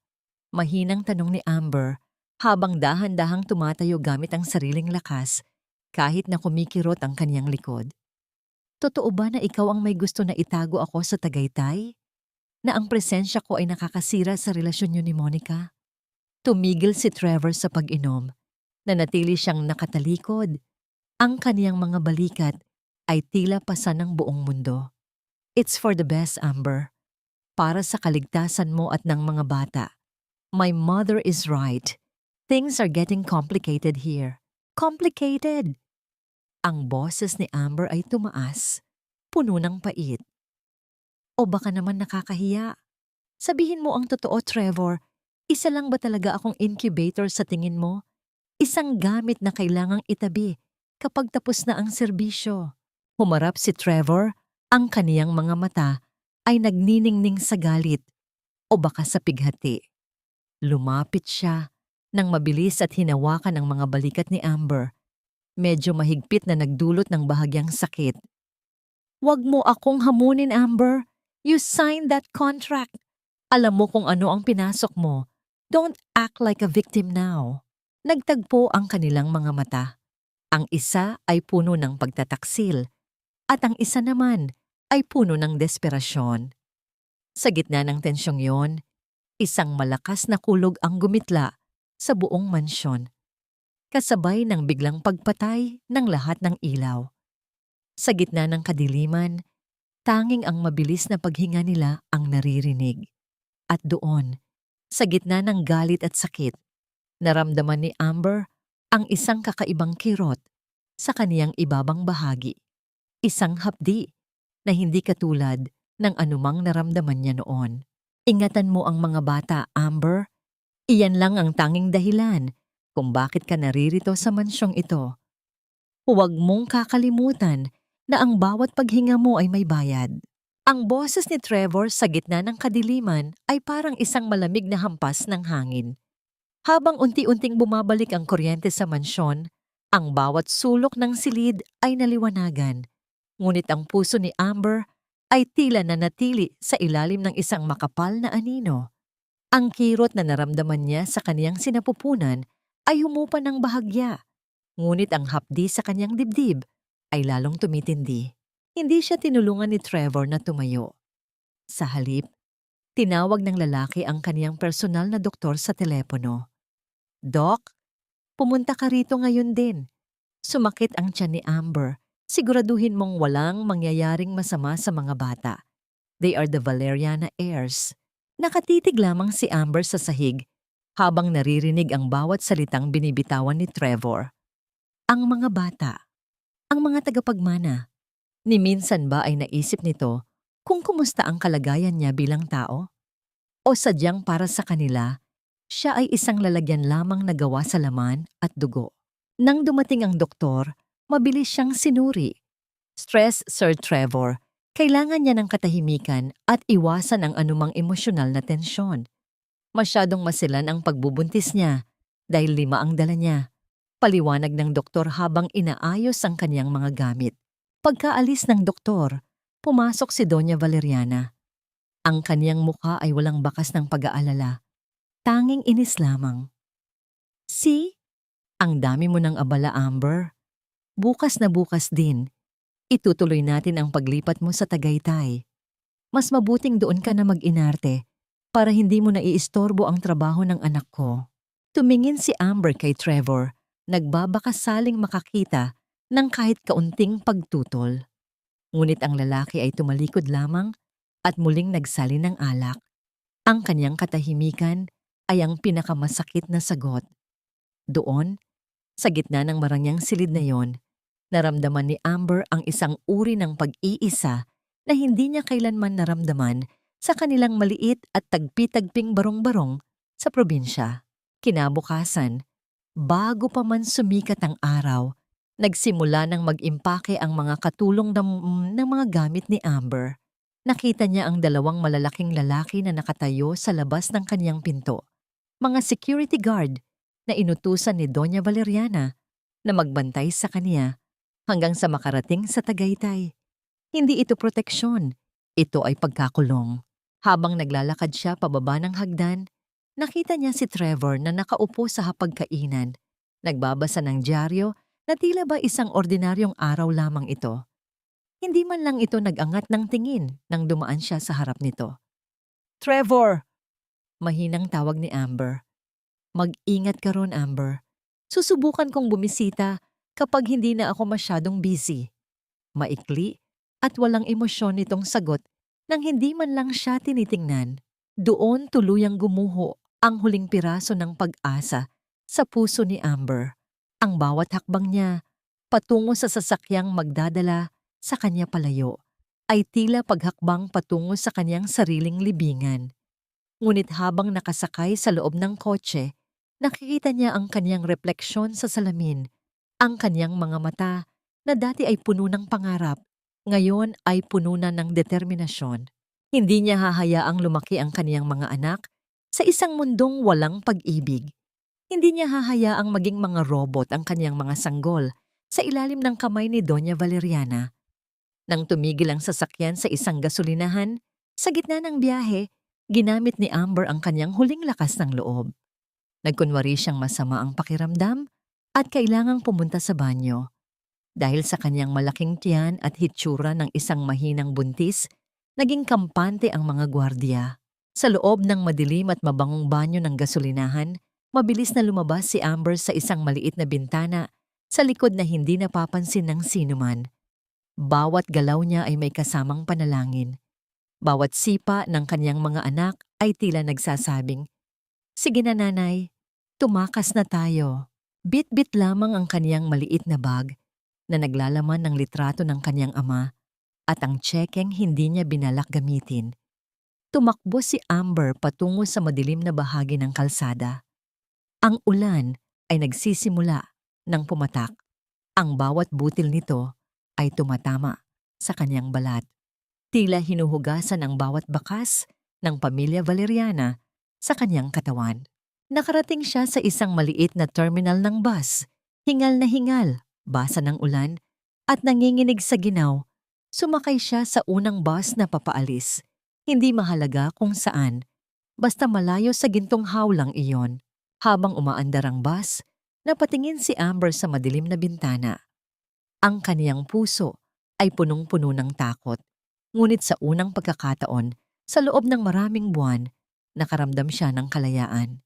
Mahinang tanong ni Amber habang dahan-dahang tumatayo gamit ang sariling lakas kahit na kumikirot ang kanyang likod. Totoo ba na ikaw ang may gusto na itago ako sa Tagaytay? Na ang presensya ko ay nakakasira sa relasyon niyo ni Monica? Tumigil si Trevor sa pag-inom. Nanatili siyang nakatalikod. Ang kaniyang mga balikat ay tila pasan ng buong mundo. It's for the best, Amber. Para sa kaligtasan mo at ng mga bata. My mother is right. Things are getting complicated here. Complicated! Ang boses ni Amber ay tumaas, puno ng pait. O baka naman nakakahiya. Sabihin mo ang totoo, Trevor. Isa lang ba talaga akong incubator sa tingin mo? Isang gamit na kailangang itabi kapag tapos na ang serbisyo. Humarap si Trevor, ang kaniyang mga mata ay nagniningning sa galit o baka sa pighati. Lumapit siya nang mabilis at hinawakan ang mga balikat ni Amber. Medyo mahigpit na nagdulot ng bahagyang sakit. Huwag mo akong hamunin, Amber. You signed that contract. Alam mo kung ano ang pinasok mo. Don't act like a victim now. Nagtagpo ang kanilang mga mata. Ang isa ay puno ng pagtataksil at ang isa naman ay puno ng desperasyon. Sa gitna ng tensyong yon, isang malakas na kulog ang gumitla sa buong mansyon. Kasabay ng biglang pagpatay ng lahat ng ilaw. Sa gitna ng kadiliman, tanging ang mabilis na paghinga nila ang naririnig. At doon, sa gitna ng galit at sakit, naramdaman ni Amber ang isang kakaibang kirot sa kaniyang ibabang bahagi. Isang hapdi na hindi katulad ng anumang naramdaman niya noon. Ingatan mo ang mga bata, Amber. Iyan lang ang tanging dahilan kung bakit ka naririto sa mansyong ito. Huwag mong kakalimutan na ang bawat paghinga mo ay may bayad. Ang boses ni Trevor sa gitna ng kadiliman ay parang isang malamig na hampas ng hangin. Habang unti-unting bumabalik ang kuryente sa mansyon, ang bawat sulok ng silid ay naliwanagan. Ngunit ang puso ni Amber ay tila nanatili sa ilalim ng isang makapal na anino. Ang kirot na naramdaman niya sa kaniyang sinapupunan ay humupa ng bahagya. Ngunit ang hapdi sa kaniyang dibdib ay lalong tumitindi. Hindi siya tinulungan ni Trevor na tumayo. Sa halip, tinawag ng lalaki ang kaniyang personal na doktor sa telepono. Doc, pumunta ka rito ngayon din. Sumakit ang tiyan ni Amber. Siguraduhin mong walang mangyayaring masama sa mga bata. They are the Valeriana heirs. Nakatitig lamang si Amber sa sahig habang naririnig ang bawat salitang binibitawan ni Trevor. Ang mga bata, ang mga tagapagmana. Ni minsan ba ay naisip nito kung kumusta ang kalagayan niya bilang tao? O sadyang para sa kanila, siya ay isang lalagyan lamang na gawa sa laman at dugo. Nang dumating ang doktor, mabilis siyang sinuri. Stress, Sir Trevor. Kailangan niya ng katahimikan at iwasan ang anumang emosyonal na tensyon. Masyadong masilan ang pagbubuntis niya dahil 5 ang dala niya. Paliwanag ng doktor habang inaayos ang kaniyang mga gamit. Pagkaalis ng doktor, pumasok si Doña Valeriana. Ang kaniyang mukha ay walang bakas ng pag-aalala. Tanging inis lamang. See? Ang dami mo ng abala, Amber. Bukas na bukas din, itutuloy natin ang paglipat mo sa Tagaytay. Mas mabuting doon ka na mag-inarte para hindi mo naiistorbo ang trabaho ng anak ko. Tumingin si Amber kay Trevor, nagbabakasaling makakita ng kahit kaunting pagtutol. Ngunit ang lalaki ay tumalikod lamang at muling nagsali ng alak. Ang kanyang katahimikan ay ang pinakamasakit na sagot. Doon, sa gitna ng marangyang silid na yon, naramdaman ni Amber ang isang uri ng pag-iisa na hindi niya kailanman naramdaman sa kanilang maliit at tagpi-tagping barong-barong sa probinsya. Kinabukasan, Bago pa man sumikat ang araw, nagsimula ng mag-impake ang mga katulong ng mga gamit ni Amber. Nakita niya ang dalawang malalaking lalaki na nakatayo sa labas ng kanyang pinto. Mga security guard na inutusan ni Doña Valeriana na magbantay sa kanya hanggang sa makarating sa Tagaytay. Hindi ito proteksyon, ito ay pagkakulong. Habang naglalakad siya pababa ng hagdan, nakita niya si Trevor na nakaupo sa hapagkainan, nagbabasa ng dyaryo na tila ba isang ordinaryong araw lamang ito. Hindi man lang ito nag-angat ng tingin nang dumaan siya sa harap nito. "Trevor!" Mahinang tawag ni Amber. "Mag-ingat ka ron, Amber. Susubukan kong bumisita kapag hindi na ako masyadong busy." Maikli at walang emosyon nitong sagot nang hindi man lang siya tinitingnan. Doon tuluyang gumuho ang huling piraso ng pag-asa sa puso ni Amber. Ang bawat hakbang niya patungo sa sasakyang magdadala sa kanya palayo ay tila paghakbang patungo sa kanyang sariling libingan. Ngunit habang nakasakay sa loob ng kotse, nakikita niya ang kanyang refleksyon sa salamin, ang kanyang mga mata na dati ay puno ng pangarap, ngayon ay puno na ng determinasyon. Hindi niya hahayaang lumaki ang kanyang mga anak sa isang mundong walang pag-ibig. Hindi niya hahayaang maging mga robot ang kanyang mga sanggol sa ilalim ng kamay ni Doña Valeriana. Nang tumigil ang sasakyan sa isang gasolinahan, sa gitna ng biyahe, ginamit ni Amber ang kanyang huling lakas ng loob. Nagkunwari siyang masama ang pakiramdam at kailangang pumunta sa banyo. Dahil sa kanyang malaking tiyan at hitsura ng isang mahinang buntis, naging kampante ang mga gwardiya. Sa loob ng madilim at mabangong banyo ng gasolinahan, mabilis na lumabas si Amber sa isang maliit na bintana sa likod na hindi napapansin ng sinuman. Bawat galaw niya ay may kasamang panalangin. Bawat sipa ng kanyang mga anak ay tila nagsasabing, "Sige na nanay, tumakas na tayo." Bit-bit lamang ang kanyang maliit na bag na naglalaman ng litrato ng kanyang ama at ang tsekeng hindi niya binalak gamitin. Tumakbo si Amber patungo sa madilim na bahagi ng kalsada. Ang ulan ay nagsisimula ng pumatak. Ang bawat butil nito ay tumatama sa kanyang balat. Tila hinuhugasan ang bawat bakas ng pamilya Valeriana sa kanyang katawan. Nakarating siya sa isang maliit na terminal ng bus. Hingal na hingal, basa ng ulan, at nanginginig sa ginaw. Sumakay siya sa unang bus na papaalis. Hindi mahalaga kung saan, basta malayo sa gintong hawlang iyon. Habang umaandar ang bus, napatingin si Amber sa madilim na bintana. Ang kaniyang puso ay punong-puno ng takot. Ngunit sa unang pagkakataon, sa loob ng maraming buwan, nakaramdam siya ng kalayaan.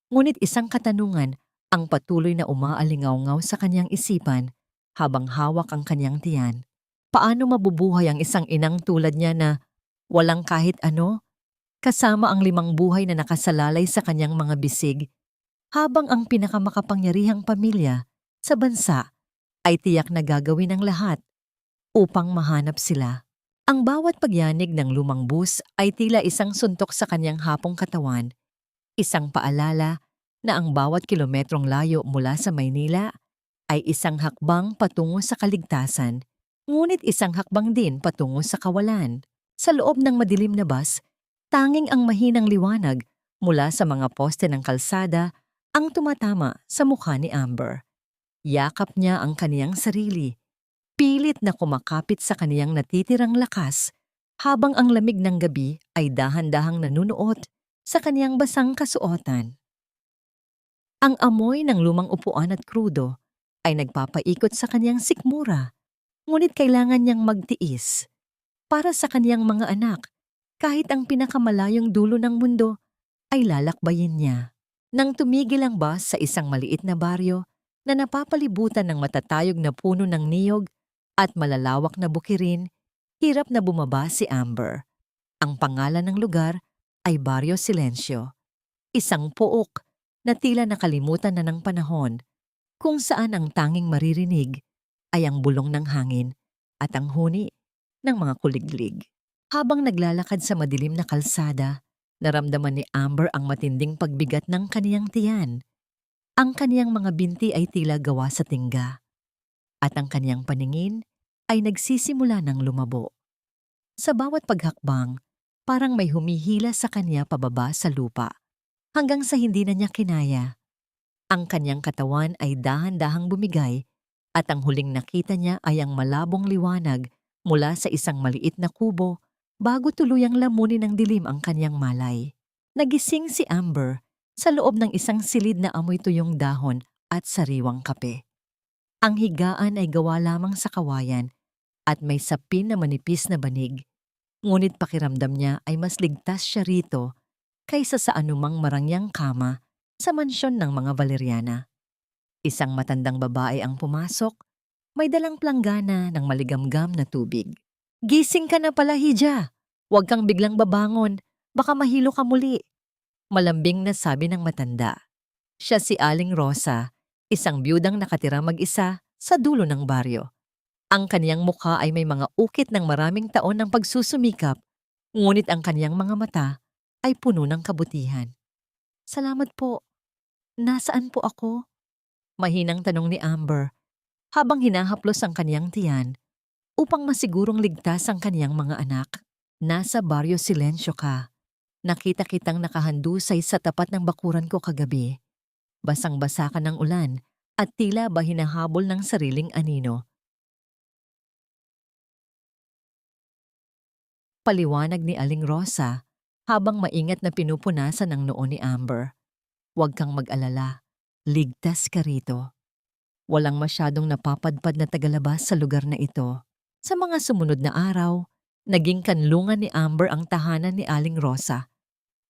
Ngunit isang katanungan ang patuloy na umaalingaw-ngaw sa kanyang isipan habang hawak ang kanyang tiyan. Paano mabubuhay ang isang inang tulad niya na walang kahit ano, kasama ang 5 buhay na nakasalalay sa kanyang mga bisig, habang ang pinakamakapangyarihang pamilya sa bansa ay tiyak na gagawin ang lahat upang mahanap sila. Ang bawat pagyanig ng lumang bus ay tila isang suntok sa kanyang hapong katawan, isang paalala na ang bawat kilometrong layo mula sa Maynila ay isang hakbang patungo sa kaligtasan, ngunit isang hakbang din patungo sa kawalan. Sa loob ng madilim na bus, tanging ang mahinang liwanag mula sa mga poste ng kalsada ang tumatama sa mukha ni Amber. Yakap niya ang kaniyang sarili, pilit na kumakapit sa kaniyang natitirang lakas habang ang lamig ng gabi ay dahan-dahang nanunuot sa kaniyang basang kasuotan. Ang amoy ng lumang upuan at krudo ay nagpapaikot sa kaniyang sikmura, ngunit kailangan niyang magtiis para sa kaniyang mga anak, kahit ang pinakamalayong dulo ng mundo ay lalakbayin niya. Nang tumigil ang bus sa isang maliit na baryo na napapalibutan ng matatayog na puno ng niyog at malalawak na bukirin, hirap na bumaba si Amber. Ang pangalan ng lugar ay Barrio Silencio, isang pook na tila nakalimutan na ng panahon, kung saan ang tanging maririnig ay ang bulong ng hangin at ang huni ng mga kuliglig. Habang naglalakad sa madilim na kalsada, naramdaman ni Amber ang matinding pagbigat ng kaniyang tiyan. Ang kaniyang mga binti ay tila gawa sa tingga, at ang kaniyang paningin ay nagsisimula ng lumabo. Sa bawat paghakbang, parang may humihila sa kanya pababa sa lupa, hanggang sa hindi na niya kinaya. Ang kanyang katawan ay dahan-dahang bumigay, at ang huling nakita niya ay ang malabong liwanag mula sa isang maliit na kubo bago tuluyang lamunin ng dilim ang kanyang malay. Nagising si Amber sa loob ng isang silid na amoy tuyong dahon at sariwang kape. Ang higaan ay gawa lamang sa kawayan at may sapin na manipis na banig, ngunit pakiramdam niya ay mas ligtas siya rito kaysa sa anumang marangyang kama sa mansyon ng mga Valeriana. Isang matandang babae ang pumasok, may dalang planggana ng maligamgam na tubig. "Gising ka na pala, Hija! Huwag kang biglang babangon, baka mahilo ka muli," malambing na sabi ng matanda. Siya si Aling Rosa, isang byudang nakatira mag-isa sa dulo ng baryo. Ang kaniyang mukha ay may mga ukit ng maraming taon ng pagsusumikap, ngunit ang kaniyang mga mata ay puno ng kabutihan. "Salamat po. Nasaan po ako?" Mahinang tanong ni Amber habang hinahaplos ang kaniyang tiyan upang masigurong ligtas ang kaniyang mga anak. "Nasa Baryo Silencio ka. Nakita kitang nakahandusay sa tapat ng bakuran ko kagabi. Basang-basa ka ng ulan at tila ba hinahabol ng sariling anino." Paliwanag ni Aling Rosa habang maingat na pinupunasan ang noo ni Amber. "Huwag kang mag-alala. Ligtas ka rito. Walang masyadong napapadpad na tagalabas sa lugar na ito." Sa mga sumunod na araw, naging kanlungan ni Amber ang tahanan ni Aling Rosa.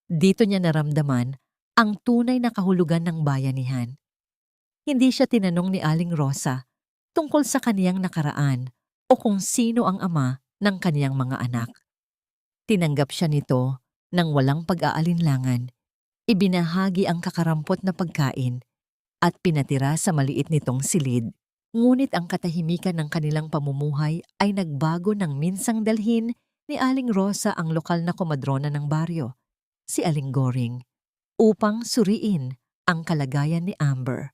Dito niya naramdaman ang tunay na kahulugan ng bayanihan. Hindi siya tinanong ni Aling Rosa tungkol sa kaniyang nakaraan o kung sino ang ama ng kaniyang mga anak. Tinanggap siya nito nang walang pag-aalinlangan. Ibinahagi ang kakarampot na pagkain at pinatira sa maliit nitong silid. Ngunit ang katahimikan ng kanilang pamumuhay ay nagbago nang minsang dalhin ni Aling Rosa ang lokal na komadrona ng baryo, si Aling Goring, upang suriin ang kalagayan ni Amber.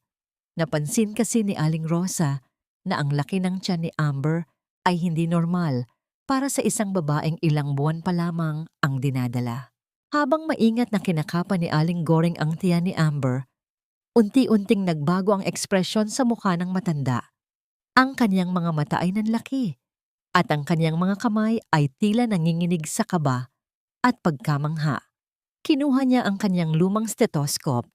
Napansin kasi ni Aling Rosa na ang laki ng tiyan ni Amber ay hindi normal para sa isang babaeng ilang buwan pa lamang ang dinadala. Habang maingat na kinakapan ni Aling Goring ang tiyan ni Amber, unti-unting nagbago ang ekspresyon sa mukha ng matanda. Ang kanyang mga mata ay nanlaki at ang kanyang mga kamay ay tila nanginginig sa kaba at pagkamangha. Kinuha niya ang kanyang lumang stethoscope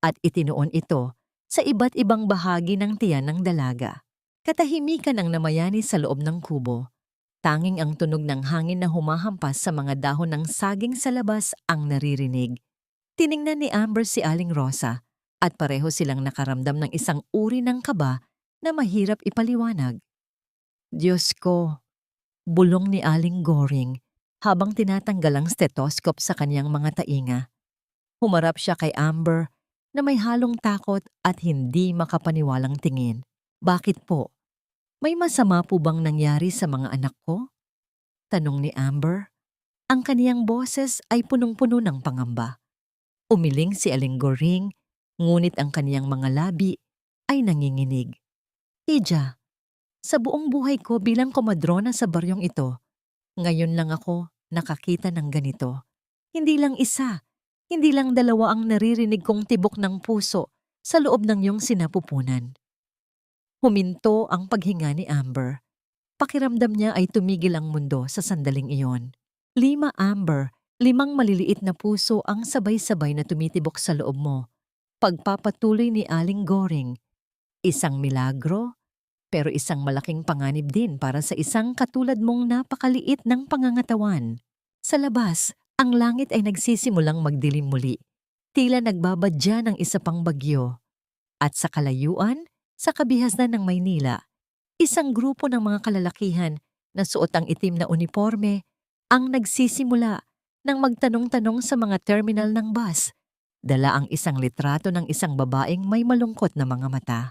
at itinuon ito sa iba't ibang bahagi ng tiyan ng dalaga. Katahimikan ang namayani sa loob ng kubo. Tanging ang tunog ng hangin na humahampas sa mga dahon ng saging sa labas ang naririnig. Tiningnan ni Amber si Aling Rosa at pareho silang nakaramdam ng isang uri ng kaba na mahirap ipaliwanag. "Diyos ko," bulong ni Aling Goring habang tinatanggal ang stethoscope sa kanyang mga tainga. Humarap siya kay Amber na may halong takot at hindi makapaniwalang tingin. "Bakit po? May masama po bang nangyari sa mga anak ko?" tanong ni Amber. Ang kaniyang boses ay punong-puno ng pangamba. Umiling si Aling Goring, ngunit ang kaniyang mga labi ay nanginginig. "Hija, sa buong buhay ko bilang komadrona sa baryong ito, ngayon lang ako nakakita ng ganito. Hindi lang isa, hindi lang dalawa ang naririnig kong tibok ng puso sa loob ng iyong sinapupunan." Huminto ang paghinga ni Amber. Pakiramdam niya ay tumigil ang mundo sa sandaling iyon. 5, Amber, 5 maliliit na puso ang sabay-sabay na tumitibok sa loob mo. Pagpapatuloy ni Aling Goring. Isang milagro, pero isang malaking panganib din para sa isang katulad mong napakaliit ng pangangatawan. Sa labas, ang langit ay nagsisimulang magdilim muli. Tila nagbabadya ng isa pang bagyo. At sa kalayuan, sa kabihasnan ng Maynila, isang grupo ng mga kalalakihan na suot ang itim na uniforme ang nagsisimula ng magtanong-tanong sa mga terminal ng bus. Dala ang isang litrato ng isang babaeng may malungkot na mga mata.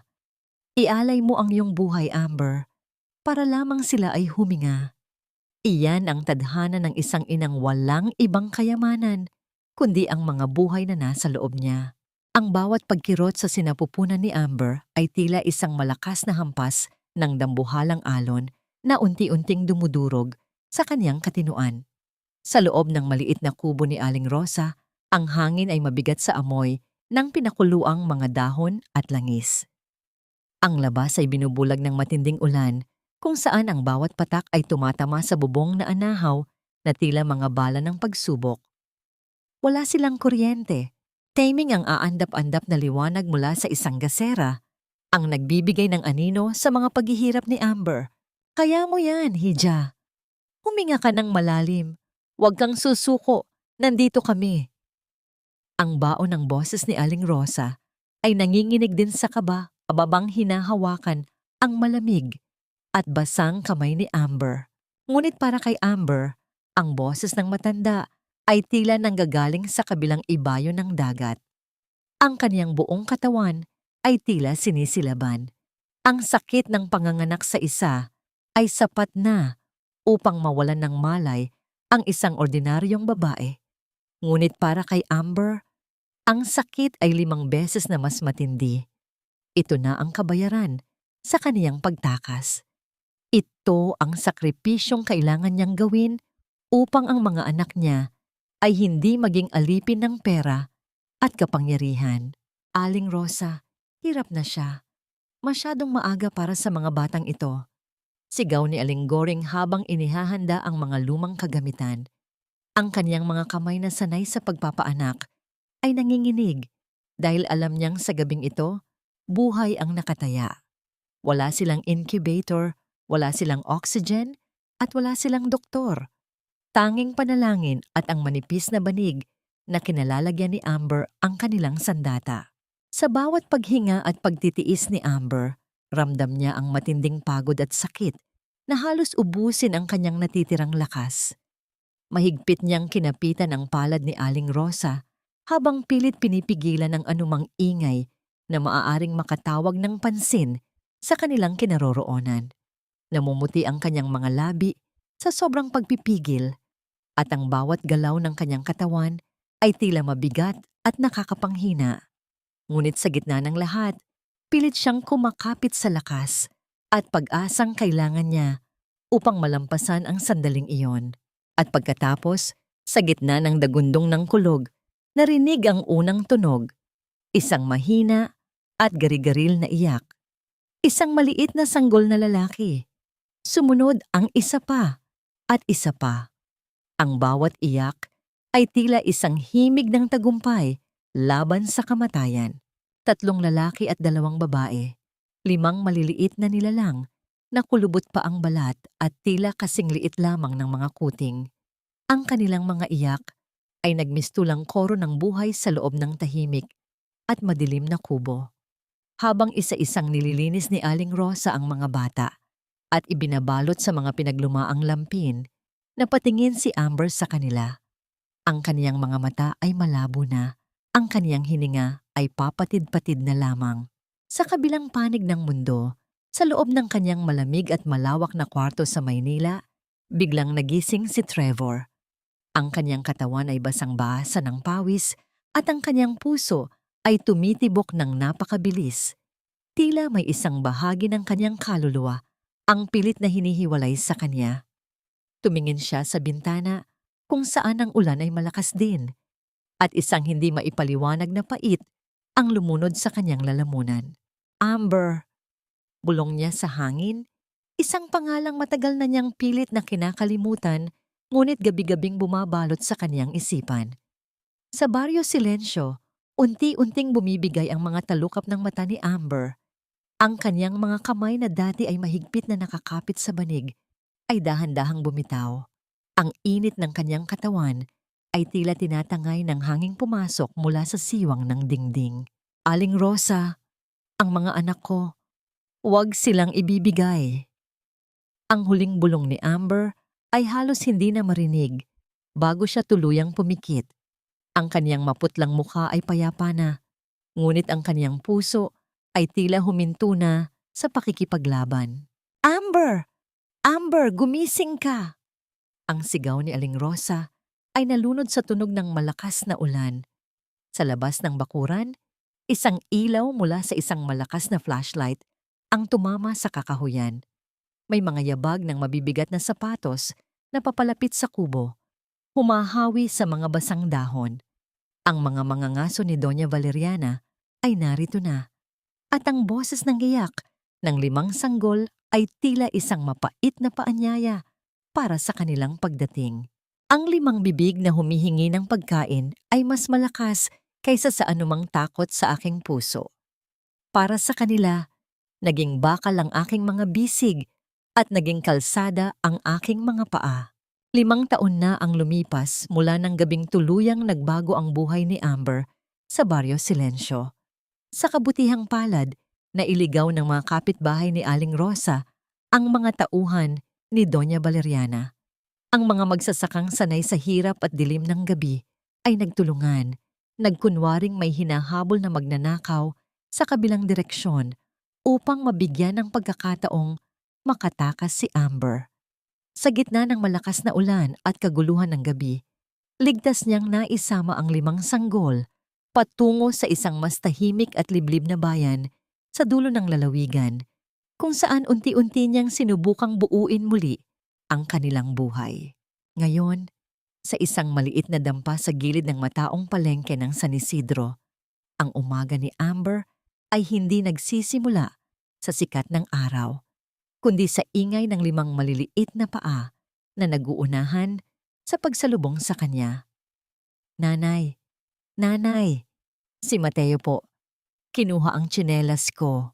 "Ialay mo ang iyong buhay, Amber, para lamang sila ay huminga." Iyan ang tadhana ng isang inang walang ibang kayamanan, kundi ang mga buhay na nasa loob niya. Ang bawat pagkirot sa sinapupunan ni Amber ay tila isang malakas na hampas ng dambuhalang alon na unti-unting dumudurog sa kanyang katinuan. Sa loob ng maliit na kubo ni Aling Rosa, ang hangin ay mabigat sa amoy ng pinakuluang mga dahon at langis. Ang labas ay binubulag ng matinding ulan kung saan ang bawat patak ay tumatama sa bubong na anahaw na tila mga bala ng pagsubok. Wala silang kuryente. Timing ang aandap-andap na liwanag mula sa isang gasera ang nagbibigay ng anino sa mga paghihirap ni Amber. Kaya mo yan, Hija. Huminga ka ng malalim. Huwag kang susuko. Nandito kami. Ang baon ng boses ni Aling Rosa ay nanginginig din sa kaba habang hinahawakan ang malamig at basang kamay ni Amber. Ngunit para kay Amber, ang boses ng matanda ay tila nanggagaling sa kabilang ibayo ng dagat. Ang kaniyang buong katawan ay tila sinisilaban. Ang sakit ng panganganak sa isa ay sapat na upang mawalan ng malay ang isang ordinaryong babae. Ngunit para kay Amber, ang sakit ay 5 beses na mas matindi. Ito na ang kabayaran sa kaniyang pagtakas. Ito ang sakripisyong kailangan niyang gawin upang ang mga anak niya ay hindi maging alipin ng pera at kapangyarihan. Aling Rosa, hirap na siya. Masyadong maaga para sa mga batang ito. Sigaw ni Aling Goring habang inihahanda ang mga lumang kagamitan. Ang kaniyang mga kamay na sanay sa pagpapaanak ay nanginginig dahil alam niyang sa gabing ito, buhay ang nakataya. Wala silang incubator, wala silang oxygen, at wala silang doktor. Tanging panalangin at ang manipis na banig na kinalalagyan ni Amber ang kanilang sandata. Sa bawat paghinga at pagtitiis ni Amber, ramdam niya ang matinding pagod at sakit na halos ubusin ang kanyang natitirang lakas. Mahigpit niyang kinapitan ang palad ni Aling Rosa habang pilit pinipigilan ang anumang ingay na maaaring makatawag ng pansin sa kanilang kinaroroonan. Namumuti ang kanyang mga labi sa sobrang pagpipigil at ang bawat galaw ng kanyang katawan ay tila mabigat at nakakapanghina. Ngunit sa gitna ng lahat, pilit siyang kumakapit sa lakas at pag-asang kailangan niya upang malampasan ang sandaling iyon. At pagkatapos, sa gitna ng dagundong ng kulog, narinig ang unang tunog, isang mahina at gari-garil na iyak. Isang maliit na sanggol na lalaki. Sumunod ang isa pa at isa pa. Ang bawat iyak ay tila isang himig ng tagumpay laban sa kamatayan. 3 lalaki at 2 babae. 5 maliliit na nilalang na kulubot pa ang balat at tila kasing liit lamang ng mga kuting. Ang kanilang mga iyak ay nagmistulang koro ng buhay sa loob ng tahimik at madilim na kubo. Habang isa-isang nililinis ni Aling Rosa ang mga bata at ibinabalot sa mga pinaglumaang lampin, napatingin si Amber sa kanila. Ang kaniyang mga mata ay malabo na, ang kaniyang hininga ay papatid-patid na lamang. Sa kabilang panig ng mundo, sa loob ng kanyang malamig at malawak na kwarto sa Maynila, biglang nagising si Trevor. Ang kanyang katawan ay basang-basa ng pawis at ang kanyang puso ay tumitibok ng napakabilis. Tila may isang bahagi ng kanyang kaluluwa ang pilit na hinihiwalay sa kanya. Tumingin siya sa bintana kung saan ang ulan ay malakas din at isang hindi maipaliwanag na pait ang lumunod sa kanyang lalamunan. Amber! Bulong niya sa hangin, isang pangalang matagal na niyang pilit na kinakalimutan ngunit gabi-gabing bumabalot sa kanyang isipan. Sa Baryo Silencio, unti-unting bumibigay ang mga talukap ng mata ni Amber. Ang kanyang mga kamay na dati ay mahigpit na nakakapit sa banig ay dahan-dahang bumitaw. Ang init ng kanyang katawan ay tila tinatangay ng hanging pumasok mula sa siwang ng dingding. Aling Rosa, ang mga anak ko, huwag silang ibibigay. Ang huling bulong ni Amber ay halos hindi na marinig bago siya tuluyang pumikit. Ang kaniyang maputlang mukha ay payapa na, ngunit ang kaniyang puso ay tila huminto na sa pakikipaglaban. Amber! Amber, gumising ka! Ang sigaw ni Aling Rosa ay nalunod sa tunog ng malakas na ulan. Sa labas ng bakuran, Isang ilaw mula sa isang malakas na flashlight ang tumama sa kakahuyan. May mga yabag ng mabibigat na sapatos na papalapit sa kubo, humahawi sa mga basang dahon. Ang mga mangangaso ni Doña Valeriana ay narito na, at ang boses ng iyak ng 5 sanggol ay tila isang mapait na paanyaya para sa kanilang pagdating. Ang 5 bibig na humihingi ng pagkain ay mas malakas kaysa sa anumang takot sa aking puso. Para sa kanila, naging bakal ang aking mga bisig at naging kalsada ang aking mga paa. 5 taon na ang lumipas mula ng gabing tuluyang nagbago ang buhay ni Amber sa Barrio Silencio. Sa kabutihang palad na iligaw ng mga kapitbahay ni Aling Rosa ang mga tauhan ni Doña Valeriana. Ang mga magsasakang sanay sa hirap at dilim ng gabi ay nagtulungan, nagkunwaring may hinahabol na magnanakaw sa kabilang direksyon upang mabigyan ng pagkakataong makatakas si Amber. Sa gitna ng malakas na ulan at kaguluhan ng gabi, ligtas niyang naisama ang 5 sanggol patungo sa isang mas tahimik at liblib na bayan sa dulo ng lalawigan, kung saan unti-unti niyang sinubukang buuin muli ang kanilang buhay. Ngayon, sa isang maliit na dampa sa gilid ng mataong palengke ng San Isidro, ang umaga ni Amber ay hindi nagsisimula sa sikat ng araw, kundi sa ingay ng 5 maliliit na paa na naguunahan sa pagsalubong sa kanya. "Nanay, Nanay!" Si Mateo po. Kinuha ang tsinelas ko.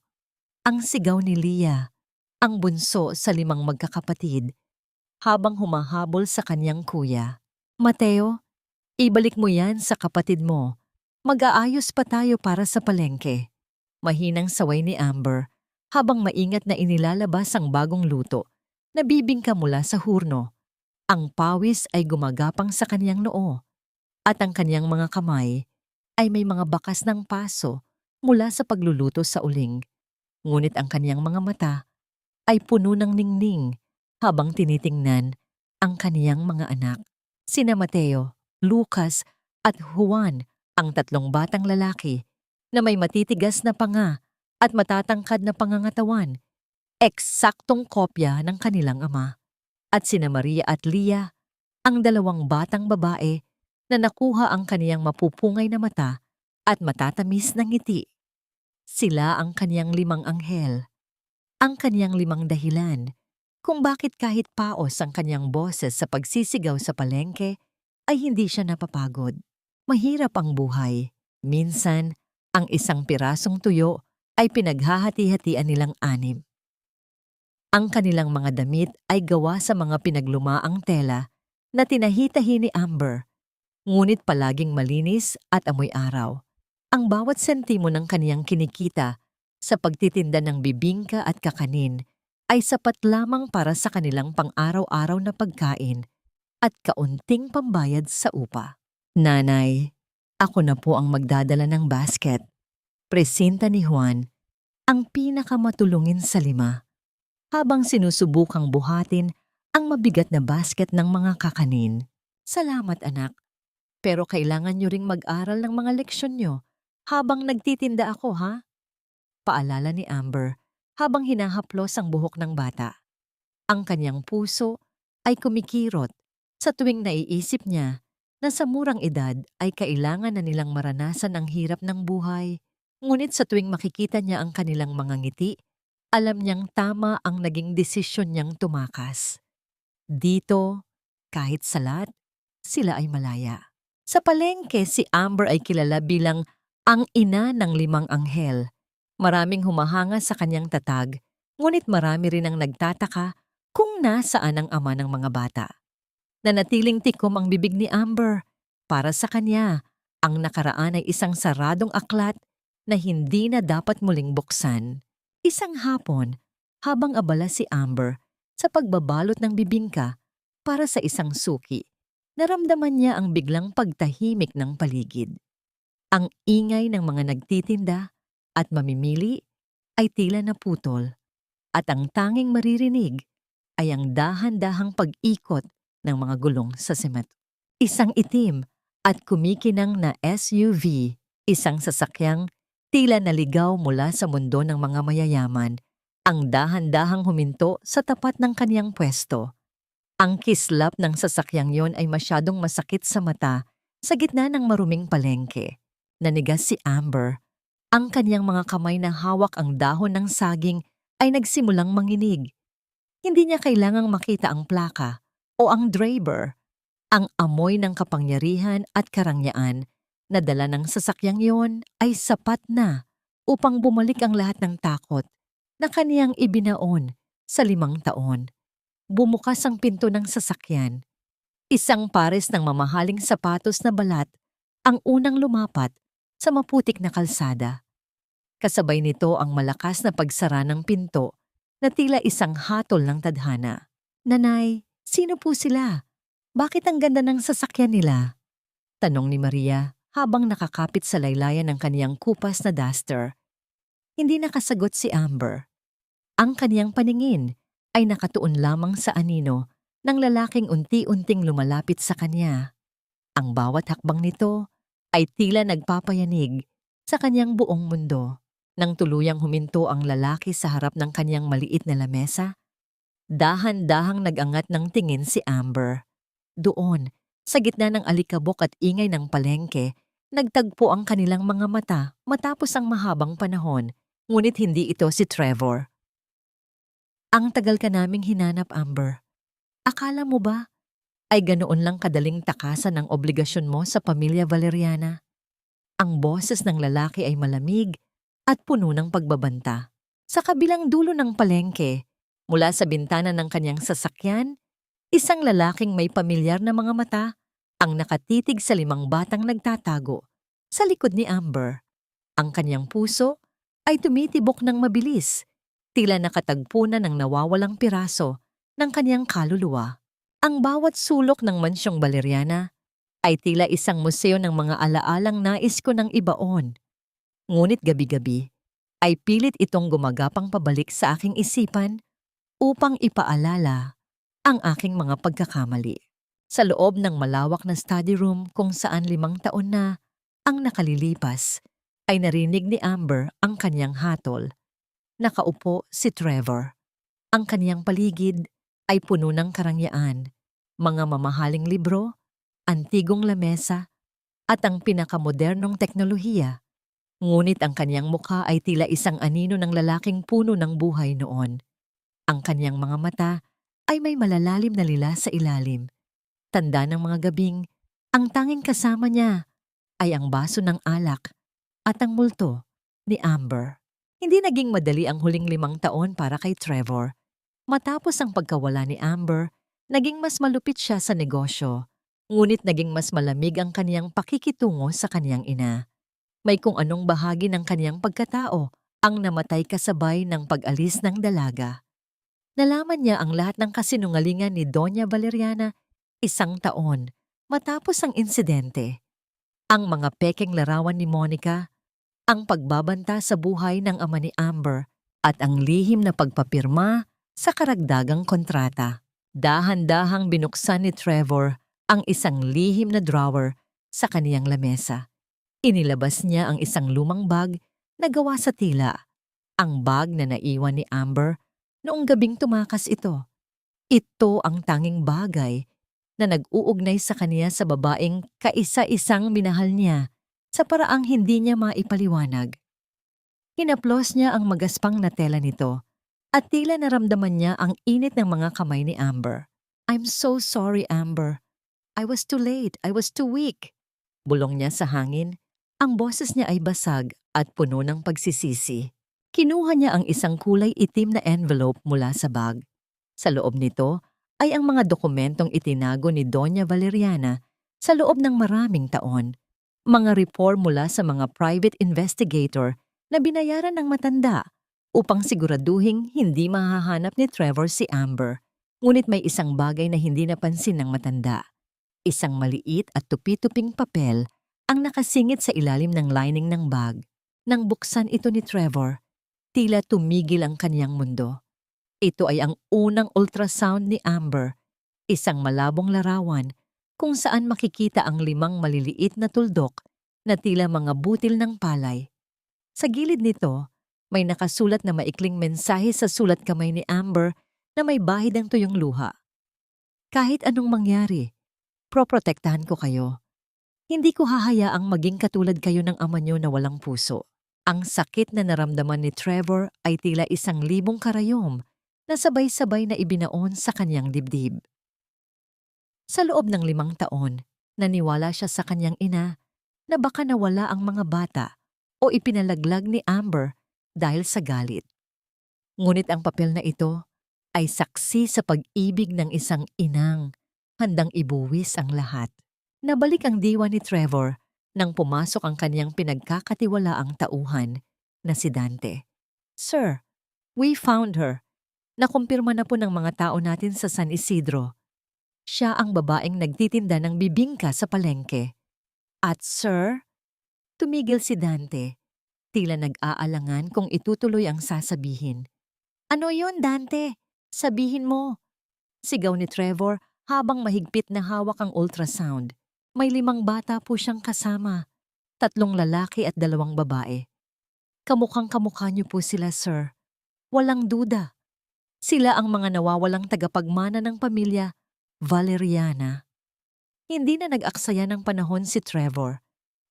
Ang sigaw ni Lia, ang bunso sa 5 magkakapatid, habang humahabol sa kanyang kuya. "Mateo, ibalik mo yan sa kapatid mo. Mag-aayos pa tayo para sa palengke." Mahinang saway ni Amber habang maingat na inilalabas ang bagong luto na bibingka mula sa hurno. Ang pawis ay gumagapang sa kanyang noo at ang kanyang mga kamay ay may mga bakas ng paso mula sa pagluluto sa uling. Ngunit ang kanyang mga mata ay puno ng ningning habang tinitingnan ang kaniyang mga anak. Sina Mateo, Lucas at Juan, ang 3 batang lalaki na may matitigas na panga at matatangkad na pangangatawan, eksaktong kopya ng kanilang ama. At sina Maria at Lia, ang 2 batang babae na nakuha ang kaniyang mapupungay na mata at matatamis na ngiti. Sila ang kaniyang 5 anghel, ang kaniyang 5 dahilan kung bakit kahit paos ang kanyang boses sa pagsisigaw sa palengke ay hindi siya napapagod. Mahirap ang buhay. Minsan, ang isang pirasong tuyo ay pinaghahati-hatian nilang 6. Ang kanilang mga damit ay gawa sa mga pinaglumaang tela na tinahitahi ni Amber, ngunit palaging malinis at amoy araw. Ang bawat sentimo ng kaniyang kinikita sa pagtitinda ng bibingka at kakanin ay sapat lamang para sa kanilang pang-araw-araw na pagkain at kaunting pambayad sa upa. "Nanay, ako na po ang magdadala ng basket," presinta ni Juan, ang pinakamatulungin sa 5, habang sinusubukang buhatin ang mabigat na basket ng mga kakanin. "Salamat anak, pero kailangan nyo ring mag-aral ng mga leksyon nyo habang nagtitinda ako, ha?" Paalala ni Amber habang hinahaplos ang buhok ng bata. Ang kanyang puso ay kumikirot sa tuwing naiisip niya na sa murang edad ay kailangan na nilang maranasan ang hirap ng buhay. Ngunit sa tuwing makikita niya ang kanilang mga ngiti, alam niyang tama ang naging desisyon niyang tumakas. Dito, kahit salat, sila ay malaya. Sa palengke, si Amber ay kilala bilang ang ina ng 5 anghel. Maraming humahanga sa kanyang tatag, ngunit marami rin ang nagtataka kung nasaan ang ama ng mga bata. Nanatiling tikom ang bibig ni Amber. Para sa kanya, ang nakaraan ay isang saradong aklat na hindi na dapat muling buksan. Isang hapon, habang abala si Amber sa pagbabalot ng bibingka para sa isang suki, naramdaman niya ang biglang pagtahimik ng paligid. Ang ingay ng mga nagtitinda at mamimili ay tila naputol, at ang tanging maririnig ay ang dahan-dahang pag-ikot ng mga gulong sa semento. Isang itim at kumikinang na SUV, isang sasakyang Tila naligaw mula sa mundo ng mga mayayaman, ang dahan-dahang huminto sa tapat ng kaniyang pwesto. Ang kislap ng sasakyang yon ay masyadong masakit sa mata sa gitna ng maruming palengke. Nanigas si Amber. Ang kaniyang mga kamay na hawak ang dahon ng saging ay nagsimulang manginig. Hindi niya kailangang makita ang plaka o ang driver. Ang amoy ng kapangyarihan at karangyaan na dala ng sasakyang yon ay sapat na upang bumalik ang lahat ng takot na kaniyang ibinaon sa 5 taon. Bumukas ang pinto ng sasakyan. Isang pares ng mamahaling sapatos na balat ang unang lumapat sa maputik na kalsada. Kasabay nito ang malakas na pagsara ng pinto na tila isang hatol ng tadhana. "Nanay, sino po sila? Bakit ang ganda ng sasakyan nila?" Tanong ni Maria habang nakakapit sa laylayan ng kaniyang kupas na duster. Hindi nakasagot si Amber. Ang kaniyang paningin ay nakatuon lamang sa anino ng lalaking unti-unting lumalapit sa kanya. Ang bawat hakbang nito ay tila nagpapayanig sa kaniyang buong mundo. Nang tuluyang huminto ang lalaki sa harap ng kaniyang maliit na lamesa, dahan-dahang nag-angat ng tingin si Amber. Doon, sa gitna ng alikabok at ingay ng palengke, nagtagpo ang kanilang mga mata matapos ang mahabang panahon, ngunit hindi ito si Trevor. "Ang tagal ka naming hinanap, Amber. Akala mo ba ay ganoon lang kadaling takasan ang obligasyon mo sa pamilya Valeriana?" Ang boses ng lalaki ay malamig at puno ng pagbabanta. Sa kabilang dulo ng palengke, mula sa bintana ng kanyang sasakyan, isang lalaking may pamilyar na mga mata ang nakatitig sa 5 batang nagtatago sa likod ni Amber. Ang kanyang puso ay tumitibok ng mabilis, tila nakatagpo na ng nawawalang piraso ng kanyang kaluluwa. Ang bawat sulok ng mansyong Valeriana ay tila isang museo ng mga alaalang nais ko ng ibaon. Ngunit gabi-gabi ay pilit itong gumagapang pabalik sa aking isipan upang ipaalala ang aking mga pagkakamali. Sa loob ng malawak na study room kung saan 5 taon na ang nakalilipas, ay narinig ni Amber ang kanyang hatol. Nakaupo si Trevor. Ang kanyang paligid ay puno ng karangyaan, mga mamahaling libro, antigong lamesa, at ang pinakamodernong teknolohiya. Ngunit ang kanyang mukha ay tila isang anino ng lalaking puno ng buhay noon. Ang kanyang mga mata ay may malalalim na lila sa ilalim. Tanda ng mga gabing, ang tanging kasama niya ay ang baso ng alak at ang multo ni Amber. Hindi naging madali ang huling 5 taon para kay Trevor. Matapos ang pagkawala ni Amber, naging mas malupit siya sa negosyo. Ngunit naging mas malamig ang kaniyang pakikitungo sa kaniyang ina. May kung anong bahagi ng kaniyang pagkatao ang namatay kasabay ng pag-alis ng dalaga. Nalaman niya ang lahat ng kasinungalingan ni Doña Valeriana 1 taon matapos ang insidente. Ang mga pekeng larawan ni Monica, ang pagbabanta sa buhay ng ama ni Amber, at ang lihim na pagpapirma sa karagdagang kontrata. Dahan-dahang binuksan ni Trevor ang isang lihim na drawer sa kaniyang lamesa. Inilabas niya ang isang lumang bag na gawa sa tila, ang bag na naiwan ni Amber noong gabing tumakas ito. Ito ang tanging bagay na nag-uugnay sa kaniya sa babaeng kaisa-isang minahal niya sa paraang hindi niya maipaliwanag. Hinaplos niya ang magaspang na tela nito at tila naramdaman niya ang init ng mga kamay ni Amber. "I'm so sorry, Amber. I was too late. I was too weak." Bulong niya sa hangin. Ang boses niya ay basag at puno ng pagsisisi. Kinuha niya ang isang kulay itim na envelope mula sa bag. Sa loob nito ay ang mga dokumentong itinago ni Doña Valeriana sa loob ng maraming taon. Mga report mula sa mga private investigator na binayaran ng matanda upang siguraduhing hindi mahahanap ni Trevor si Amber. Ngunit may isang bagay na hindi napansin ng matanda. Isang maliit at tupi-tuping papel ang nakasingit sa ilalim ng lining ng bag. Nang buksan ito ni Trevor, tila tumigil ang kaniyang mundo. Ito ay ang unang ultrasound ni Amber, isang malabong larawan kung saan makikita ang 5 maliliit na tuldok na tila mga butil ng palay. Sa gilid nito, may nakasulat na maikling mensahe sa sulat kamay ni Amber na may bahid ng tuyong luha. Kahit anong mangyari, proprotektahan ko kayo. Hindi ko hahayaang maging katulad kayo ng ama niyo na walang puso. Ang sakit na naramdaman ni Trevor ay tila 1,000 karayom na sabay-sabay na ibinaon sa kanyang dibdib. Sa loob ng 5 taon, naniwala siya sa kanyang ina na baka nawala ang mga bata o ipinalaglag ni Amber dahil sa galit. Ngunit ang papel na ito ay saksi sa pag-ibig ng isang inang handang ibuwis ang lahat. Nabalik ang diwa ni Trevor nang pumasok ang kanyang pinagkakatiwalaang tauhan na si Dante. "Sir, we found her. Nakumpirma na po ng mga tao natin sa San Isidro. Siya ang babaeng nagtitinda ng bibingka sa palengke. At sir," tumigil si Dante, tila nag-aalangan kung itutuloy ang sasabihin. "Ano yun, Dante? Sabihin mo," sigaw ni Trevor habang mahigpit na hawak ang ultrasound. May 5 bata po siyang kasama, 3 lalaki at 2 babae. Kamukhang-kamukha niyo po sila, sir. Walang duda. Sila ang mga nawawalang tagapagmana ng pamilya Valeriana. Hindi na nag-aksaya ng panahon si Trevor.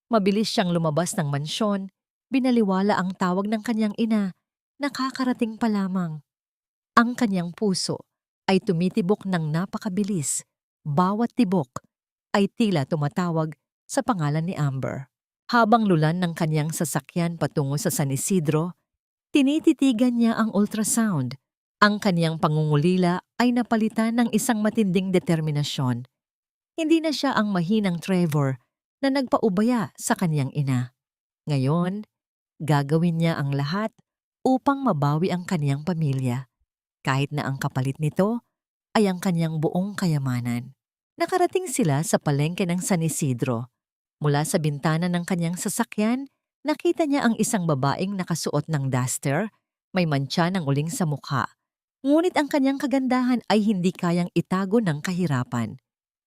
Mabilis siyang lumabas ng mansyon, binaliwala ang tawag ng kanyang ina, nakakarating pa lamang. Ang kanyang puso ay tumitibok ng napakabilis. Bawat tibok ay tila tumatawag sa pangalan ni Amber. Habang lulan ng kanyang sasakyan patungo sa San Isidro, tinititigan niya ang ultrasound. Ang kanyang pangungulila ay napalitan ng isang matinding determinasyon. Hindi na siya ang mahinang Trevor na nagpaubaya sa kanyang ina. Ngayon, gagawin niya ang lahat upang mabawi ang kanyang pamilya, kahit na ang kapalit nito ay ang kanyang buong kayamanan. Nakarating sila sa palengke ng San Isidro. Mula sa bintana ng kanyang sasakyan, nakita niya ang isang babaeng nakasuot ng duster, may mantsa ng uling sa mukha. Ngunit ang kanyang kagandahan ay hindi kayang itago ng kahirapan.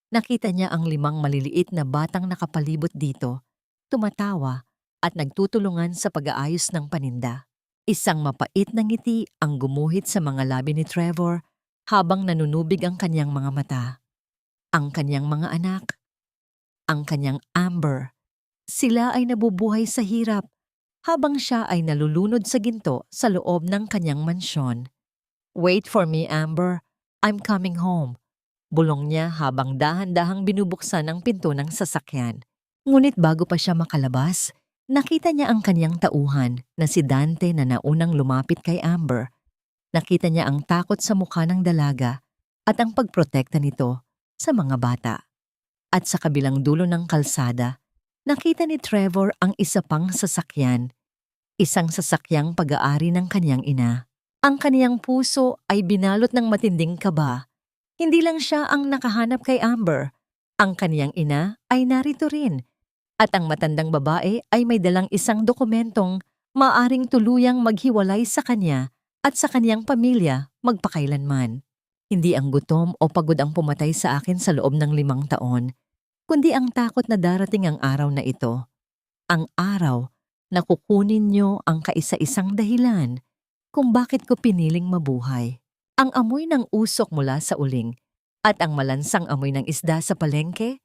Nakita niya ang 5 maliliit na batang nakapalibot dito, tumatawa at nagtutulungan sa pag-aayos ng paninda. Isang mapait na ngiti ang gumuhit sa mga labi ni Trevor habang nanunubig ang kanyang mga mata. Ang kanyang mga anak, ang kanyang Amber, sila ay nabubuhay sa hirap habang siya ay nalulunod sa ginto sa loob ng kanyang mansyon. "Wait for me, Amber. I'm coming home," bulong niya habang dahan-dahang binubuksan ang pinto ng sasakyan. Ngunit bago pa siya makalabas, nakita niya ang kanyang tauhan na si Dante na naunang lumapit kay Amber. Nakita niya ang takot sa mukha ng dalaga at ang pagprotekta nito sa mga bata. At sa kabilang dulo ng kalsada, nakita ni Trevor ang isa pang sasakyan, isang sasakyang pag-aari ng kanyang ina. Ang kaniyang puso ay binalot ng matinding kaba. Hindi lang siya ang nakahanap kay Amber, ang kaniyang ina ay narito rin. At ang matandang babae ay may dalang isang dokumentong maaring tuluyang maghiwalay sa kanya at sa kaniyang pamilya magpakailanman. Hindi ang gutom o pagod ang pumatay sa akin sa loob ng 5 taon, kundi ang takot na darating ang araw na ito. Ang araw na kukunin niyo ang kaisa-isang dahilan kung bakit ko piniling mabuhay. Ang amoy ng usok mula sa uling at ang malansang amoy ng isda sa palengke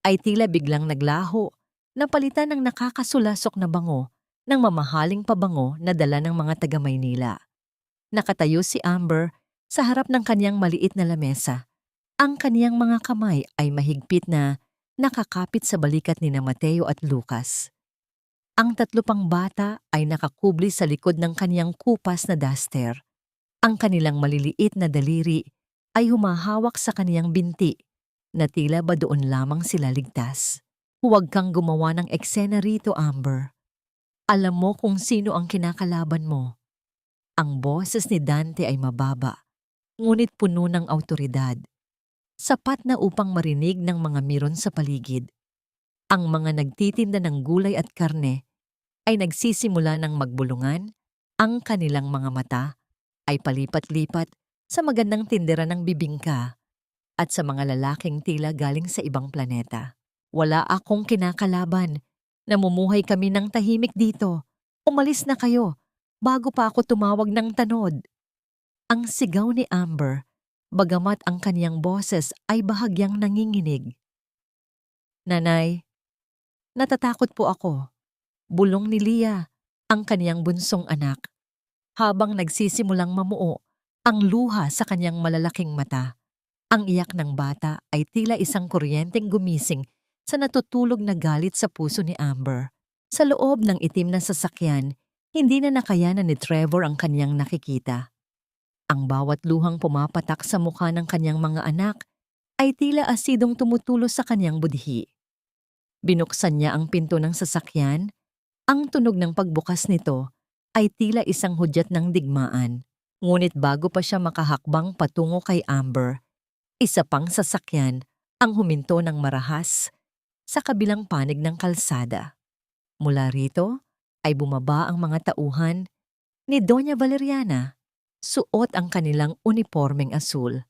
ay tila biglang naglaho, napalitan ng nakakasulasok na bango ng mamahaling pabango na dala ng mga taga-Maynila. Nakatayo si Amber sa harap ng kaniyang maliit na lamesa. Ang kaniyang mga kamay ay mahigpit na nakakapit sa balikat ni Mateo at Lucas. Ang 3 pang bata ay nakakubli sa likod ng kaniyang kupas na duster. Ang kanilang maliliit na daliri ay humahawak sa kaniyang binti na tila ba doon lamang sila ligtas. "Huwag kang gumawa ng eksena rito, Amber. Alam mo kung sino ang kinakalaban mo." Ang boses ni Dante ay mababa, ngunit puno ng awtoridad. Sapat na upang marinig ng mga miron sa paligid. Ang mga nagtitinda ng gulay at karne ay nagsisimula ng magbulungan, ang kanilang mga mata ay palipat-lipat sa magandang tindera ng bibingka at sa mga lalaking tila galing sa ibang planeta. "Wala akong kinakalaban. Namumuhay kami ng tahimik dito. Umalis na kayo bago pa ako tumawag ng tanod. Ang sigaw ni Amber, bagamat ang kaniyang boses ay bahagyang nanginginig. Nanay, natatakot po ako. Bulong ni Leah, ang kaniyang bunsong anak, habang nagsisimulang mamuo ang luha sa kaniyang malalaking mata. Ang iyak ng bata ay tila isang kuryenteng gumising sa natutulog na galit sa puso ni Amber. Sa loob ng itim na sasakyan, hindi na nakayanan ni Trevor ang kaniyang nakikita. Ang bawat luhang pumapatak sa mukha ng kaniyang mga anak ay tila asidong tumutulo sa kaniyang budhi. Binuksan niya ang pinto ng sasakyan. Ang tunog ng pagbukas nito ay tila isang hudyat ng digmaan. Ngunit bago pa siya makahakbang patungo kay Amber, isa pang sasakyan ang huminto ng marahas sa kabilang panig ng kalsada. Mula rito ay bumaba ang mga tauhan ni Doña Valeriana. Suot ang kanilang unipormeng asul.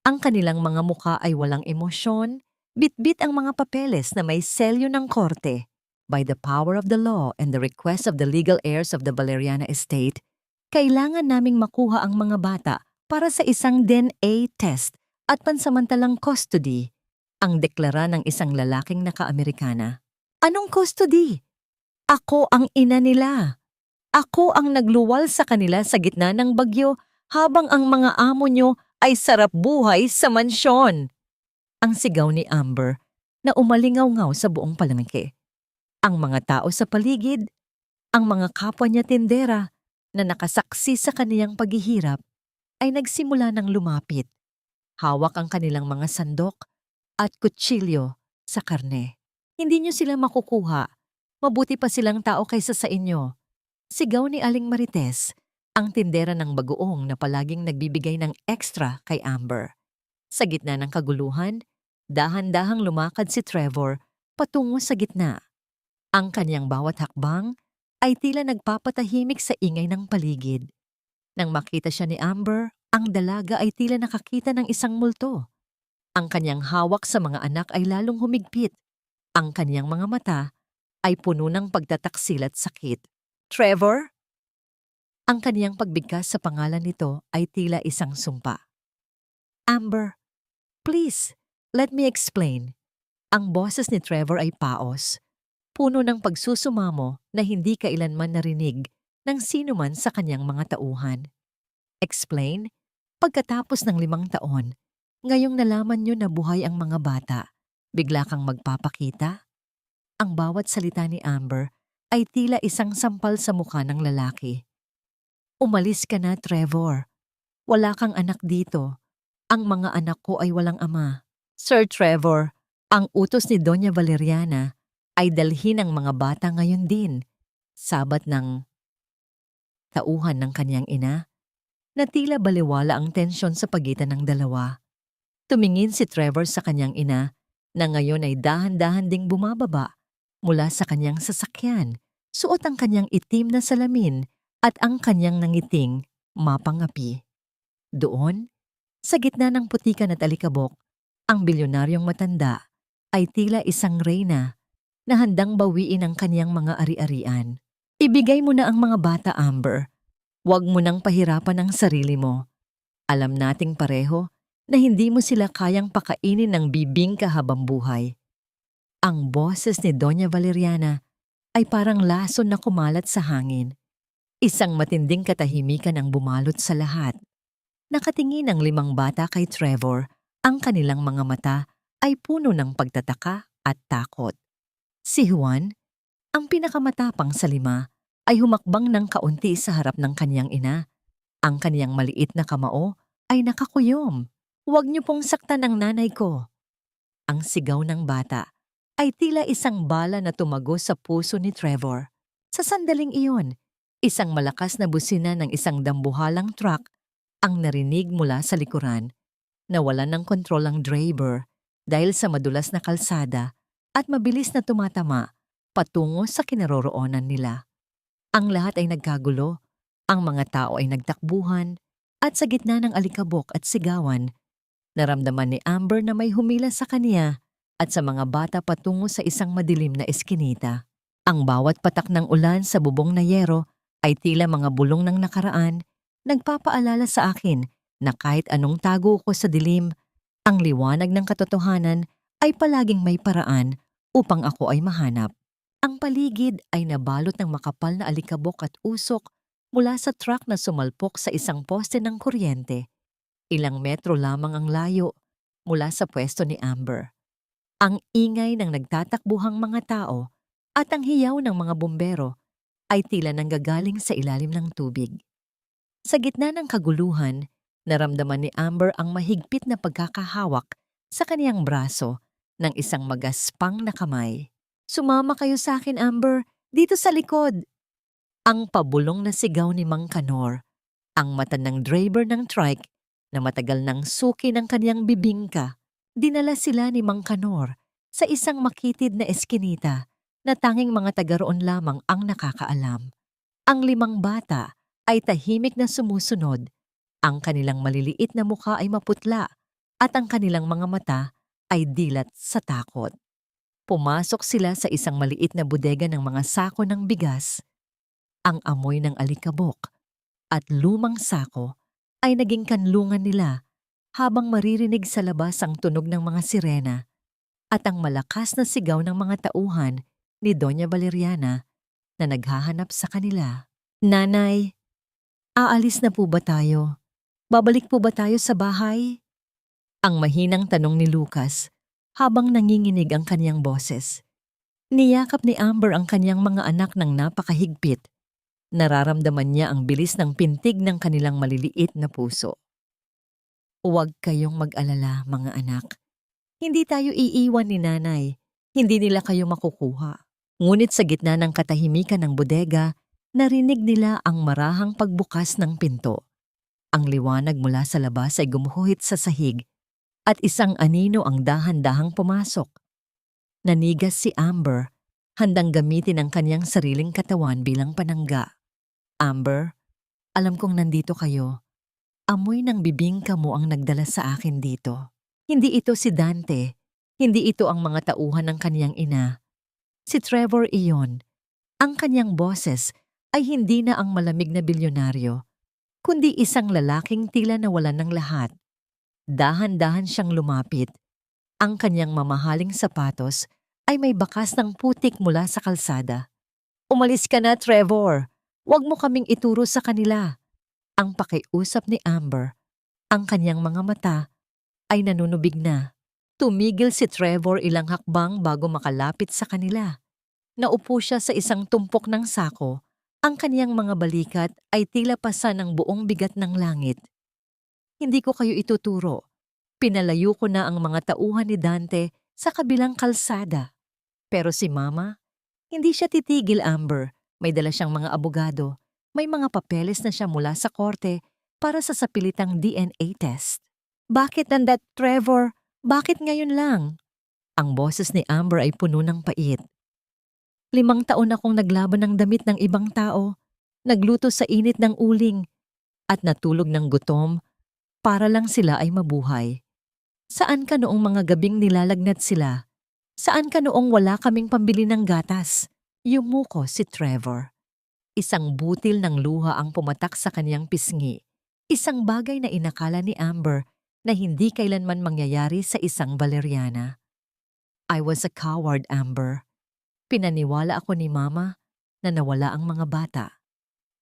Ang kanilang mga mukha ay walang emosyon, bitbit ang mga papeles na may selyo ng korte. By the power of the law and the request of the legal heirs of the Valeriana estate, kailangan naming makuha ang mga bata para sa isang DNA test at pansamantalang custody, ang deklara ng isang lalaking naka-Amerikana. Anong custody? Ako ang ina nila. Ako ang nagluwal sa kanila sa gitna ng bagyo habang ang mga amo nyo ay sarap buhay sa mansyon. Ang sigaw ni Amber na umalingaw-ngaw sa buong palengke. Ang mga tao sa paligid, ang mga kapwa niya tindera na nakasaksi sa kaniyang paghihirap ay nagsimula ng lumapit. Hawak ang kanilang mga sandok at kutsilyo sa karne. Hindi niyo sila makukuha. Mabuti pa silang tao kaysa sa inyo. Sigaw ni Aling Marites, ang tindera ng bagoong na palaging nagbibigay ng extra kay Amber. Sa gitna ng kaguluhan, dahan-dahang lumakad si Trevor patungo sa gitna. Ang kanyang bawat hakbang ay tila nagpapatahimik sa ingay ng paligid. Nang makita siya ni Amber, ang dalaga ay tila nakakita ng isang multo. Ang kanyang hawak sa mga anak ay lalong humigpit. Ang kanyang mga mata ay puno ng pagtataksil at sakit. Trevor? Ang kaniyang pagbigkas sa pangalan nito ay tila isang sumpa. Amber, please, let me explain. Ang boses ni Trevor ay paos, puno ng pagsusumamo na hindi kailanman narinig ng sino man sa kanyang mga tauhan. Explain? Pagkatapos ng 5 taon, ngayong nalaman niyo na buhay ang mga bata, bigla kang magpapakita? Ang bawat salita ni Amber ay tila isang sampal sa mukha ng lalaki. Umalis ka na, Trevor. Wala kang anak dito. Ang mga anak ko ay walang ama. Sir Trevor, ang utos ni Doña Valeriana ay dalhin ang mga bata ngayon din. Sabat ng tauhan ng kanyang ina, na tila baliwala ang tensyon sa pagitan ng dalawa. Tumingin si Trevor sa kanyang ina na ngayon ay dahan-dahan ding bumababa mula sa kanyang sasakyan. Suot ang kanyang itim na salamin at ang kanyang nangiting mapangapi. Doon, sa gitna ng putikan at alikabok, ang bilyonaryong matanda ay tila isang reyna na handang bawiin ang kanyang mga ari-arian. Ibigay mo na ang mga bata, Amber. Huwag mo nang pahirapan ang sarili mo. Alam nating pareho na hindi mo sila kayang pakainin ng bibingka habang buhay. Ang boses ni Doña Valeriana ay parang lason na kumalat sa hangin. Isang matinding katahimikan ang bumalot sa lahat. Nakatingin ang 5 bata kay Trevor, ang kanilang mga mata ay puno ng pagtataka at takot. Si Juan, ang pinakamatapang sa 5, ay humakbang ng kaunti sa harap ng kanyang ina. Ang kanyang maliit na kamao ay nakakuyom. Huwag niyo pong saktan ang nanay ko. Ang sigaw ng bata ay tila isang bala na tumago sa puso ni Trevor. Sa sandaling iyon, isang malakas na busina ng isang dambuhalang truck ang narinig mula sa likuran. Nawalan ng kontrol ang driver dahil sa madulas na kalsada at mabilis na tumatama patungo sa kinaroroonan nila. Ang lahat ay nagkagulo, ang mga tao ay nagtakbuhan, at sa gitna ng alikabok at sigawan, naramdaman ni Amber na may humila sa kaniya at sa mga bata patungo sa isang madilim na eskinita. Ang bawat patak ng ulan sa bubong na yero ay tila mga bulong ng nakaraan, nagpapaalala sa akin na kahit anong tago ko sa dilim, ang liwanag ng katotohanan ay palaging may paraan upang ako ay mahanap. Ang paligid ay nabalot ng makapal na alikabok at usok mula sa truck na sumalpok sa isang poste ng kuryente. Ilang metro lamang ang layo mula sa pwesto ni Amber. Ang ingay ng nagtatakbuhang mga tao at ang hiyaw ng mga bumbero ay tila nanggagaling sa ilalim ng tubig. Sa gitna ng kaguluhan, naramdaman ni Amber ang mahigpit na pagkakahawak sa kaniyang braso ng isang magaspang na kamay. "Sumama kayo sa akin, Amber, dito sa likod." Ang pabulong na sigaw ni Mang Kanor, ang mata ng driver ng trike na matagal nang suki ng kaniyang bibingka. Dinala sila ni Mang Kanor sa isang makitid na eskinita na tanging mga taga roon lamang ang nakakaalam. Ang 5 bata ay tahimik na sumusunod. Ang kanilang maliliit na mukha ay maputla at ang kanilang mga mata ay dilat sa takot. Pumasok sila sa isang maliit na bodega ng mga sako ng bigas. Ang amoy ng alikabok at lumang sako ay naging kanlungan nila habang maririnig sa labas ang tunog ng mga sirena at ang malakas na sigaw ng mga tauhan ni Doña Valeriana na naghahanap sa kanila. "Nanay, aalis na po ba tayo? Babalik po ba tayo sa bahay?" Ang mahinang tanong ni Lucas habang nanginginig ang kaniyang boses. Niyakap ni Amber ang kaniyang mga anak ng napakahigpit. Nararamdaman niya ang bilis ng pintig ng kanilang maliliit na puso. "Huwag kayong mag-alala, mga anak. Hindi tayo iiwan ni nanay. Hindi nila kayo makukuha." Ngunit sa gitna ng katahimikan ng bodega, narinig nila ang marahang pagbukas ng pinto. Ang liwanag mula sa labas ay gumuhit sa sahig at isang anino ang dahan-dahang pumasok. Nanigas si Amber, handang gamitin ang kanyang sariling katawan bilang panangga. "Amber, alam kong nandito kayo. Amoy ng bibingka mo ang nagdala sa akin dito. Hindi ito si Dante. Hindi ito ang mga tauhan ng kaniyang ina. Si Trevor iyon. Ang kaniyang boses ay hindi na ang malamig na bilyonaryo, kundi isang lalaking tila nawalan ng lahat. Dahan-dahan siyang lumapit. Ang kaniyang mamahaling sapatos ay may bakas ng putik mula sa kalsada. "Umalis ka na, Trevor. Huwag mo kaming ituro sa kanila." Ang pakiusap ni Amber, ang kaniyang mga mata ay nanunubig na. Tumigil si Trevor ilang hakbang bago makalapit sa kanila. Naupo siya sa isang tumpok ng sako. Ang kaniyang mga balikat ay tila pasan ng buong bigat ng langit. "Hindi ko kayo ituturo. Pinalayo ko na ang mga tauhan ni Dante sa kabilang kalsada." Pero si Mama, hindi siya titigil, Amber. May dala siyang mga abogado. May mga papeles na siya mula sa korte para sa sapilitang DNA test. "Bakit nandat, Trevor? Bakit ngayon lang?" Ang boses ni Amber ay puno ng pait. 5 taon akong naglaban ng damit ng ibang tao, nagluto sa init ng uling, at natulog ng gutom para lang sila ay mabuhay. Saan ka noong mga gabing nilalagnat sila? Saan ka noong wala kaming pambili ng gatas? Yumuko si Trevor. Isang butil ng luha ang pumatak sa kaniyang pisngi. Isang bagay na inakala ni Amber na hindi kailanman mangyayari sa isang Valeriana. "I was a coward, Amber. Pinaniwala ako ni Mama na nawala ang mga bata.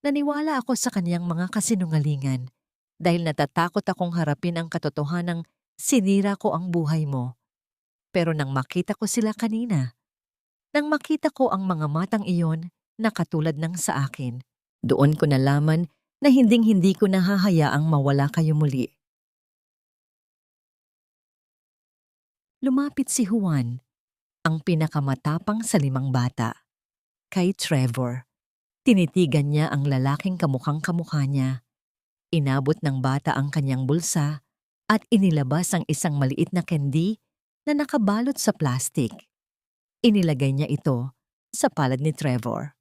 Naniwala ako sa kaniyang mga kasinungalingan dahil natatakot akong harapin ang katotohanang sinira ko ang buhay mo. Pero nang makita ko sila kanina, nang makita ko ang mga matang iyon na katulad ng sa akin, doon ko nalaman na hinding-hindi ko nahahayaang mawala kayo muli." Lumapit si Juan, ang pinakamatapang sa 5 bata, kay Trevor. Tinitigan niya ang lalaking kamukhang-kamukha niya. Inabot ng bata ang kanyang bulsa at inilabas ang isang maliit na candy na nakabalot sa plastik. Inilagay niya ito sa palad ni Trevor.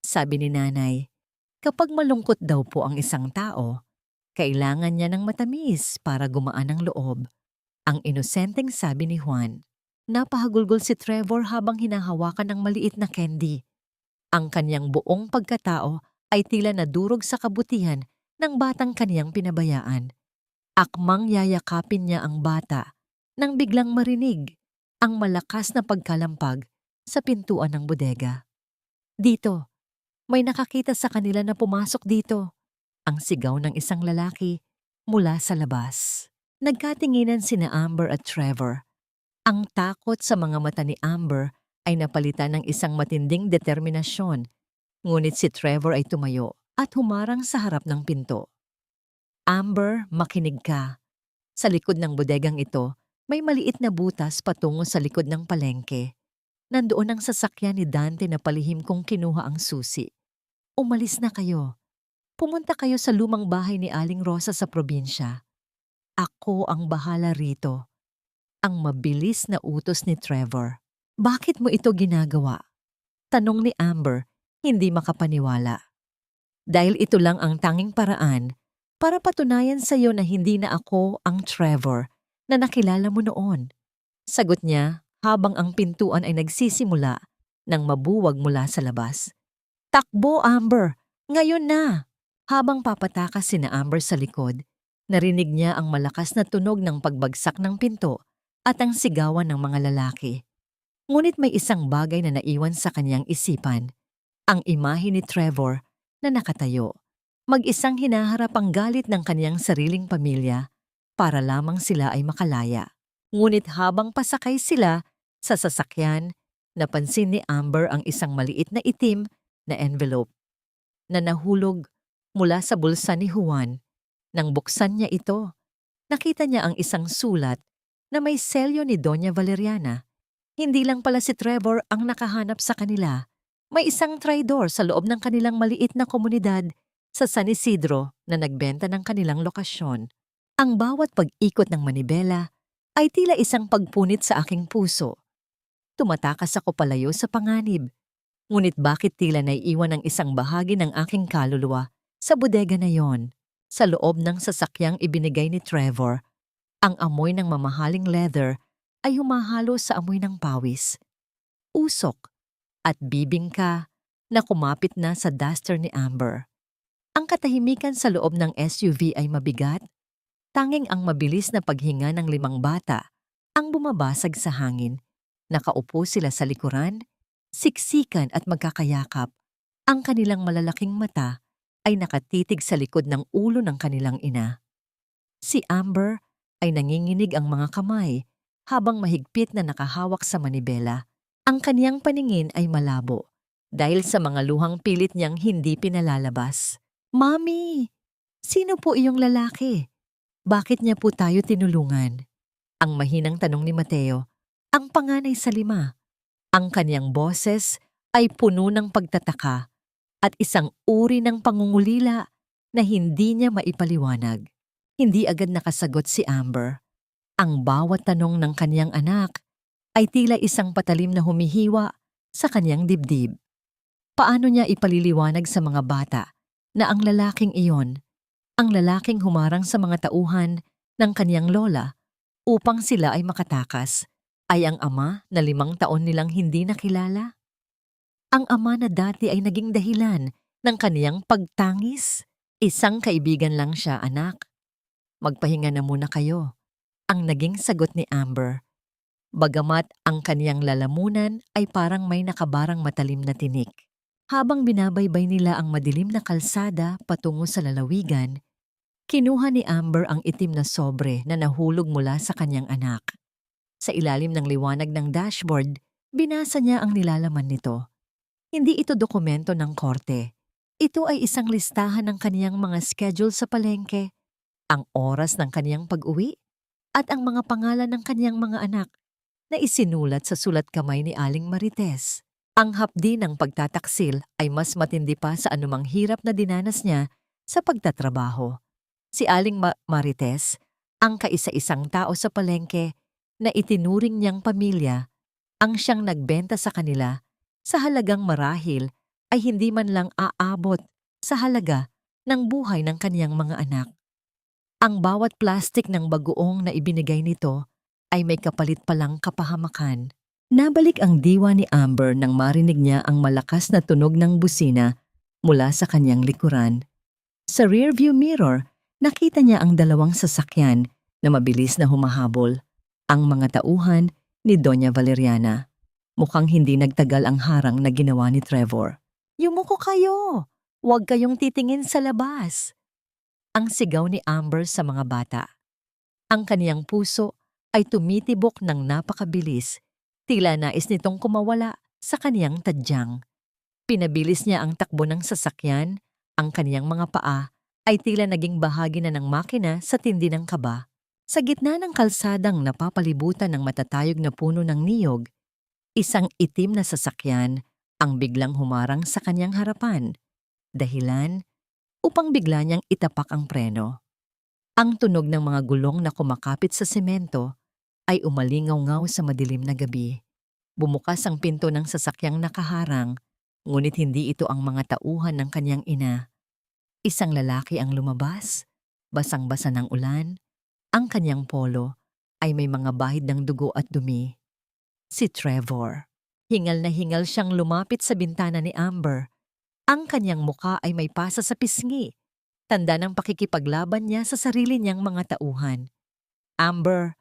Sabi ni Nanay, kapag malungkot daw po ang isang tao, kailangan niya ng matamis para gumaan ang loob. Ang inosenteng sabi ni Juan. Napahagulgol si Trevor habang hinahawakan ng maliit na candy. Ang kanyang buong pagkatao ay tila nadurog sa kabutihan ng batang kaniyang pinabayaan. Akmang yayakapin niya ang bata nang biglang marinig ang malakas na pagkalampag sa pintuan ng bodega. Dito, may nakakita sa kanila na pumasok dito. Ang sigaw ng isang lalaki mula sa labas. Nagkatinginan sina Amber at Trevor. Ang takot sa mga mata ni Amber ay napalitan ng isang matinding determinasyon. Ngunit si Trevor ay tumayo at humarang sa harap ng pinto. Amber, makinig ka. Sa likod ng bodegang ito, may maliit na butas patungo sa likod ng palengke. Nandoon ang sasakyan ni Dante na palihim kong kinuha ang susi. Umalis na kayo. Pumunta kayo sa lumang bahay ni Aling Rosa sa probinsya. Ako ang bahala rito. Ang mabilis na utos ni Trevor. Bakit mo ito ginagawa? Tanong ni Amber, hindi makapaniwala. Dahil ito lang ang tanging paraan para patunayan sa iyo na hindi na ako ang Trevor na nakilala mo noon. Sagot niya habang ang pintuan ay nagsisimula ng mabuwag mula sa labas. Takbo, Amber! Ngayon na! Habang papatakas sina Amber sa likod, narinig niya ang malakas na tunog ng pagbagsak ng pinto at ang sigawan ng mga lalaki. Ngunit may isang bagay na naiwan sa kanyang isipan. Ang imahe ni Trevor na nakatayo. Mag-isang hinaharap ang galit ng kanyang sariling pamilya para lamang sila ay makalaya. Ngunit habang pasakay sila sa sasakyan, napansin ni Amber ang isang maliit na itim na envelope na nahulog mula sa bulsa ni Juan. Nang buksan niya ito, nakita niya ang isang sulat na may selyo ni Doña Valeriana. Hindi lang pala si Trevor ang nakahanap sa kanila. May isang traidor sa loob ng kanilang maliit na komunidad sa San Isidro na nagbenta ng kanilang lokasyon. Ang bawat pag-ikot ng manibela ay tila isang pagpunit sa aking puso. Tumatakas ako palayo sa panganib. Ngunit bakit tila naiiwan ang isang bahagi ng aking kaluluwa sa bodega na yon? Sa loob ng sasakyang ibinigay ni Trevor, ang amoy ng mamahaling leather ay humahalo sa amoy ng pawis, usok, at bibingka na kumapit na sa duster ni Amber. Ang katahimikan sa loob ng SUV ay mabigat, tanging ang mabilis na paghinga ng 5 bata ang bumabasag sa hangin. Nakaupo sila sa likuran, siksikan at magkakayakap. Ang kanilang malalaking mata ay nakatitig sa likod ng ulo ng kanilang ina. Si Amber ay nanginginig ang mga kamay habang mahigpit na nakahawak sa manibela. Ang kaniyang paningin ay malabo dahil sa mga luhang pilit niyang hindi pinalalabas. Mami, sino po iyong lalaki? Bakit niya po tayo tinulungan? Ang mahinang tanong ni Mateo, ang panganay sa 5. Ang kaniyang boses ay puno ng pagtataka at isang uri ng pangungulila na hindi niya maipaliwanag. Hindi agad nakasagot si Amber. Ang bawat tanong ng kaniyang anak ay tila isang patalim na humihiwa sa kaniyang dibdib. Paano niya ipaliliwanag sa mga bata na ang lalaking iyon, ang lalaking humarang sa mga tauhan ng kaniyang lola upang sila ay makatakas, ay ang ama na 5 taon nilang hindi nakilala? Ang ama na dati ay naging dahilan ng kaniyang pagtangis. Isang kaibigan lang siya, anak. Magpahinga na muna kayo. Ang naging sagot ni Amber. Bagamat ang kaniyang lalamunan ay parang may nakabarang matalim na tinik. Habang binabaybay nila ang madilim na kalsada patungo sa lalawigan, kinuha ni Amber ang itim na sobre na nahulog mula sa kanyang anak. Sa ilalim ng liwanag ng dashboard, binasa niya ang nilalaman nito. Hindi ito dokumento ng korte. Ito ay isang listahan ng kaniyang mga schedule sa palengke, ang oras ng kaniyang pag-uwi, at ang mga pangalan ng kaniyang mga anak na isinulat sa sulat kamay ni Aling Marites. Ang hapdi ng pagtataksil ay mas matindi pa sa anumang hirap na dinanas niya sa pagtatrabaho. Si Aling Marites, ang kaisa-isang tao sa palengke na itinuring niyang pamilya, ang siyang nagbenta sa kanila sa halagang marahil ay hindi man lang aabot sa halaga ng buhay ng kaniyang mga anak. Ang bawat plastik ng bagoong na ibinigay nito ay may kapalit palang kapahamakan. Nabalik ang diwa ni Amber nang marinig niya ang malakas na tunog ng busina mula sa kanyang likuran. Sa rearview mirror, nakita niya ang dalawang sasakyan na mabilis na humahabol, ang mga tauhan ni Doña Valeriana. Mukhang hindi nagtagal ang harang na ginawa ni Trevor. "Yumuko kayo! Huwag kayong titingin sa labas!" Ang sigaw ni Amber sa mga bata. Ang kaniyang puso ay tumitibok ng napakabilis, tila nais nitong kumawala sa kaniyang tadyang. Pinabilis niya ang takbo ng sasakyan, ang kaniyang mga paa ay tila naging bahagi na ng makina sa tindi ng kaba. Sa gitna ng kalsadang napapalibutan ng matatayog na puno ng niyog, isang itim na sasakyan ang biglang humarang sa kanyang harapan. Dahilan upang bigla niyang itapak ang preno. Ang tunog ng mga gulong na kumakapit sa semento ay umalingaw-ngaw sa madilim na gabi. Bumukas ang pinto ng sasakyang nakaharang, ngunit hindi ito ang mga tauhan ng kanyang ina. Isang lalaki ang lumabas, basang-basa ng ulan. Ang kanyang polo ay may mga bahid ng dugo at dumi. Si Trevor. Hingal na hingal siyang lumapit sa bintana ni Amber. Ang kanyang muka ay may pasa sa pisngi, tanda ng pakikipaglaban niya sa sarili niyang mga tauhan. "Amber,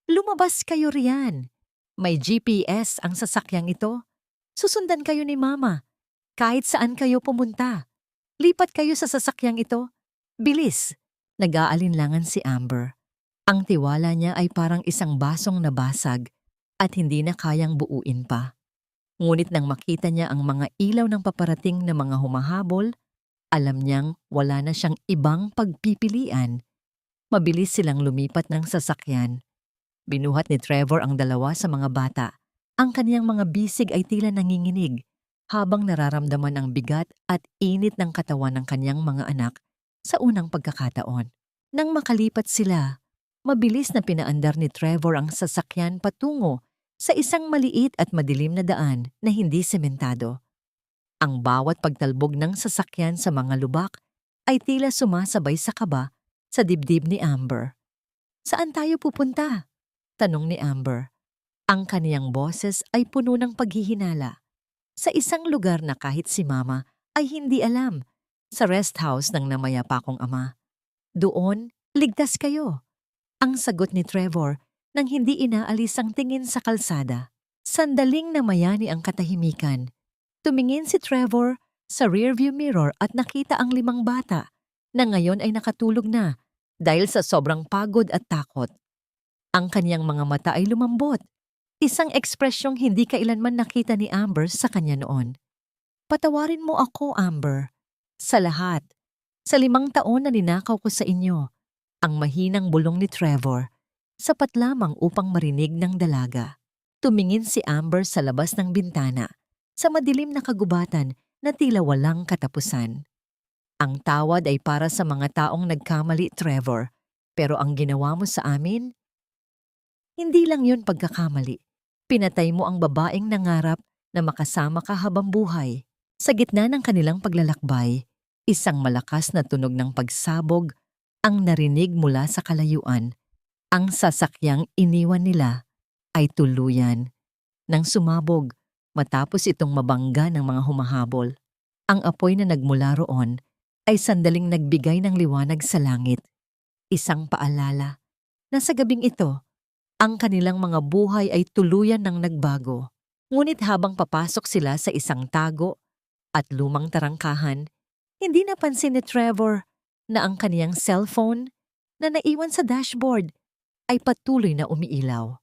lumabas kayo riyan. May GPS ang sasakyang ito. Susundan kayo ni Mama. Kahit saan kayo pumunta. Lipat kayo sa sasakyang ito. Bilis!" Nag-aalinlangan si Amber. Ang tiwala niya ay parang isang basong nabasag at hindi na kayang buuin pa. Ngunit nang makita niya ang mga ilaw ng paparating na mga humahabol, alam niyang wala na siyang ibang pagpipilian. Mabilis silang lumipat ng sasakyan. Binuhat ni Trevor ang dalawa sa mga bata. Ang kaniyang mga bisig ay tila nanginginig habang nararamdaman ang bigat at init ng katawan ng kaniyang mga anak sa unang pagkakataon. Nang makalipat sila, mabilis na pinaandar ni Trevor ang sasakyan patungo sa isang maliit at madilim na daan na hindi sementado. Ang bawat pagtalbog ng sasakyan sa mga lubak ay tila sumasabay sa kaba sa dibdib ni Amber. "Saan tayo pupunta?" tanong ni Amber. Ang kaniyang boses ay puno ng paghihinala. Sa isang lugar na kahit si Mama ay hindi alam, sa rest house ng namayapa kong ama. "Doon, ligtas kayo." Ang sagot ni Trevor nang hindi inaalis ang tingin sa kalsada. Sandaling namayani ang katahimikan. Tumingin si Trevor sa rearview mirror at nakita ang 5 bata na ngayon ay nakatulog na dahil sa sobrang pagod at takot. Ang kaniyang mga mata ay lumambot, isang ekspresyong hindi kailanman nakita ni Amber sa kanya noon. "Patawarin mo ako, Amber, sa lahat. Sa 5 taon na ninakaw ko sa inyo." Ang mahinang bulong ni Trevor, sapat lamang upang marinig ng dalaga. Tumingin si Amber sa labas ng bintana, sa madilim na kagubatan na tila walang katapusan. "Ang tawad ay para sa mga taong nagkamali, Trevor. Pero ang ginawa mo sa amin, hindi lang yon pagkakamali. Pinatay mo ang babaeng nangarap na makasama ka habang buhay." Sa gitna ng kanilang paglalakbay, isang malakas na tunog ng pagsabog ang narinig mula sa kalayuan. Ang sasakyang iniwan nila ay tuluyan nang sumabog matapos itong mabangga ng mga humahabol. Ang apoy na nagmula roon ay sandaling nagbigay ng liwanag sa langit. Isang paalala na sa gabing ito, ang kanilang mga buhay ay tuluyan ng nagbago. Ngunit habang papasok sila sa isang tago at lumang tarangkahan, hindi napansin ni Trevor na ang kaniyang cellphone na naiwan sa dashboard ay patuloy na umiilaw.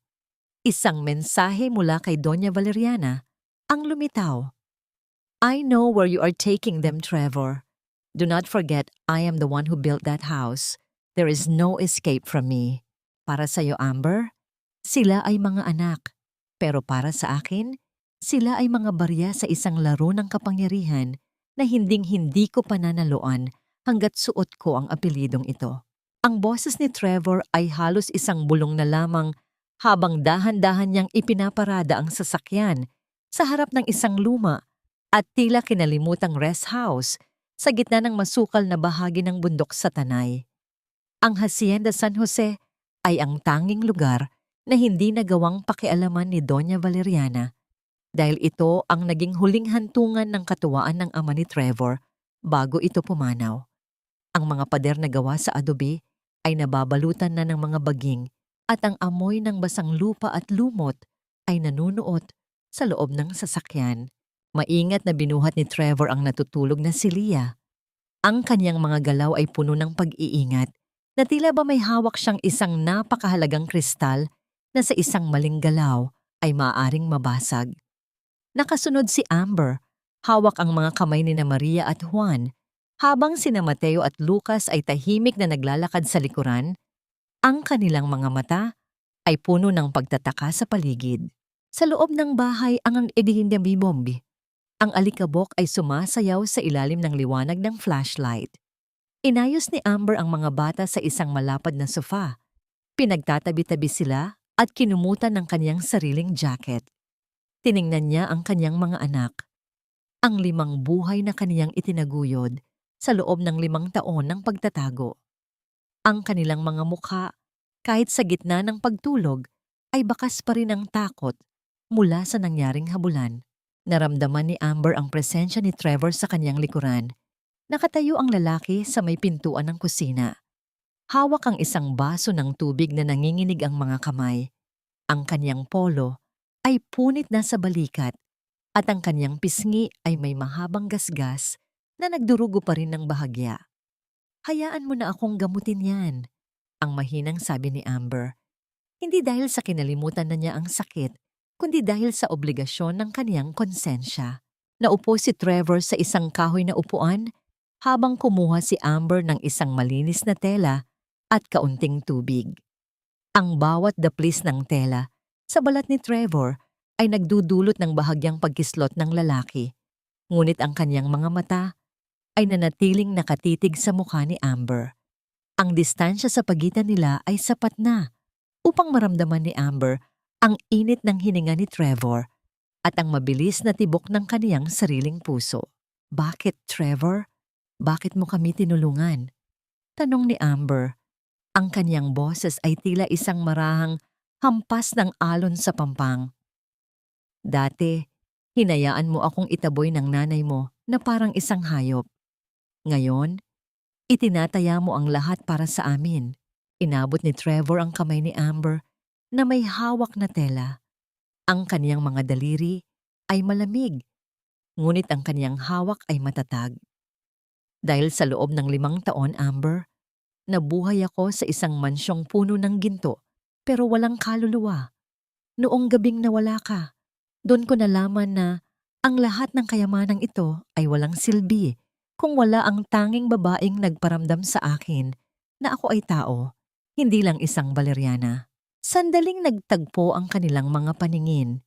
Isang mensahe mula kay Doña Valeriana ang lumitaw. "I know where you are taking them, Trevor. Do not forget I am the one who built that house. There is no escape from me." Para sa'yo, Amber, sila ay mga anak. Pero para sa akin, sila ay mga barya sa isang laro ng kapangyarihan na hinding-hindi ko pananaloan hanggat suot ko ang apelidong ito. Ang boses ni Trevor ay halos isang bulong na lamang habang dahan-dahan niyang ipinaparada ang sasakyan sa harap ng isang luma at tila kinalimutang rest house sa gitna ng masukal na bahagi ng bundok sa Tanay. Ang Hacienda San Jose ay ang tanging lugar na hindi nagawang pakialaman ni Doña Valeriana dahil ito ang naging huling hantungan ng katuwaan ng ama ni Trevor bago ito pumanaw. Ang mga pader na gawa sa adobe ay nababalutan na ng mga baging at ang amoy ng basang lupa at lumot ay nanunuot sa loob ng sasakyan. Maingat na binuhat ni Trevor ang natutulog na si Leah. Ang kanyang mga galaw ay puno ng pag-iingat na tila ba may hawak siyang isang napakahalagang kristal na sa isang maling galaw ay maaaring mabasag. Nakasunod si Amber, hawak ang mga kamay ni na Maria at Juan, habang sina Mateo at Lucas ay tahimik na naglalakad sa likuran. Ang kanilang mga mata ay puno ng pagtataka sa paligid. Sa loob ng bahay ang bombi. Ang alikabok ay sumasayaw sa ilalim ng liwanag ng flashlight. Inayos ni Amber ang mga bata sa isang malapad na sofa. Pinagtatabi-tabi sila at kinumutan ng kanyang sariling jacket. Tiningnan niya ang kanyang mga anak. Ang 5 buhay na kaniyang itinaguyod sa loob ng 5 taon ng pagtatago. Ang kanilang mga mukha, kahit sa gitna ng pagtulog, ay bakas pa rin ng takot mula sa nangyaring habulan. Naramdaman ni Amber ang presensya ni Trevor sa kanyang likuran. Nakatayo ang lalaki sa may pintuan ng kusina. Hawak ang isang baso ng tubig na nanginginig ang mga kamay. Ang kanyang polo ay punit na sa balikat at ang kanyang pisngi ay may mahabang gasgas na nagdurugo pa rin ng bahagya. "Hayaan mo na akong gamutin yan," ang mahinang sabi ni Amber. Hindi dahil sa kinalimutan na niya ang sakit, kundi dahil sa obligasyon ng kaniyang konsensya. Naupo si Trevor sa isang kahoy na upuan habang kumuha si Amber ng isang malinis na tela at kaunting tubig. Ang bawat daplis ng tela sa balat ni Trevor ay nagdudulot ng bahagyang pagkislot ng lalaki. Ngunit ang kaniyang mga mata ay nanatiling nakatitig sa mukha ni Amber. Ang distansya sa pagitan nila ay sapat na upang maramdaman ni Amber ang init ng hininga ni Trevor at ang mabilis na tibok ng kaniyang sariling puso. "Bakit, Trevor? Bakit mo kami tinulungan?" tanong ni Amber. Ang kaniyang boses ay tila isang marahang hampas ng alon sa pampang. "Dati, hinayaan mo akong itaboy ng nanay mo na parang isang hayop. Ngayon, itinataya mo ang lahat para sa amin." Inabot ni Trevor ang kamay ni Amber na may hawak na tela. Ang kaniyang mga daliri ay malamig, ngunit ang kaniyang hawak ay matatag. "Dahil sa loob ng 5 taon, Amber, nabuhay ako sa isang mansyong puno ng ginto pero walang kaluluwa. Noong gabing nawala ka, doon ko nalaman na ang lahat ng kayamanang ito ay walang silbi kung wala ang tanging babaeng nagparamdam sa akin na ako ay tao, hindi lang isang Valeriana." Sandaling nagtagpo ang kanilang mga paningin.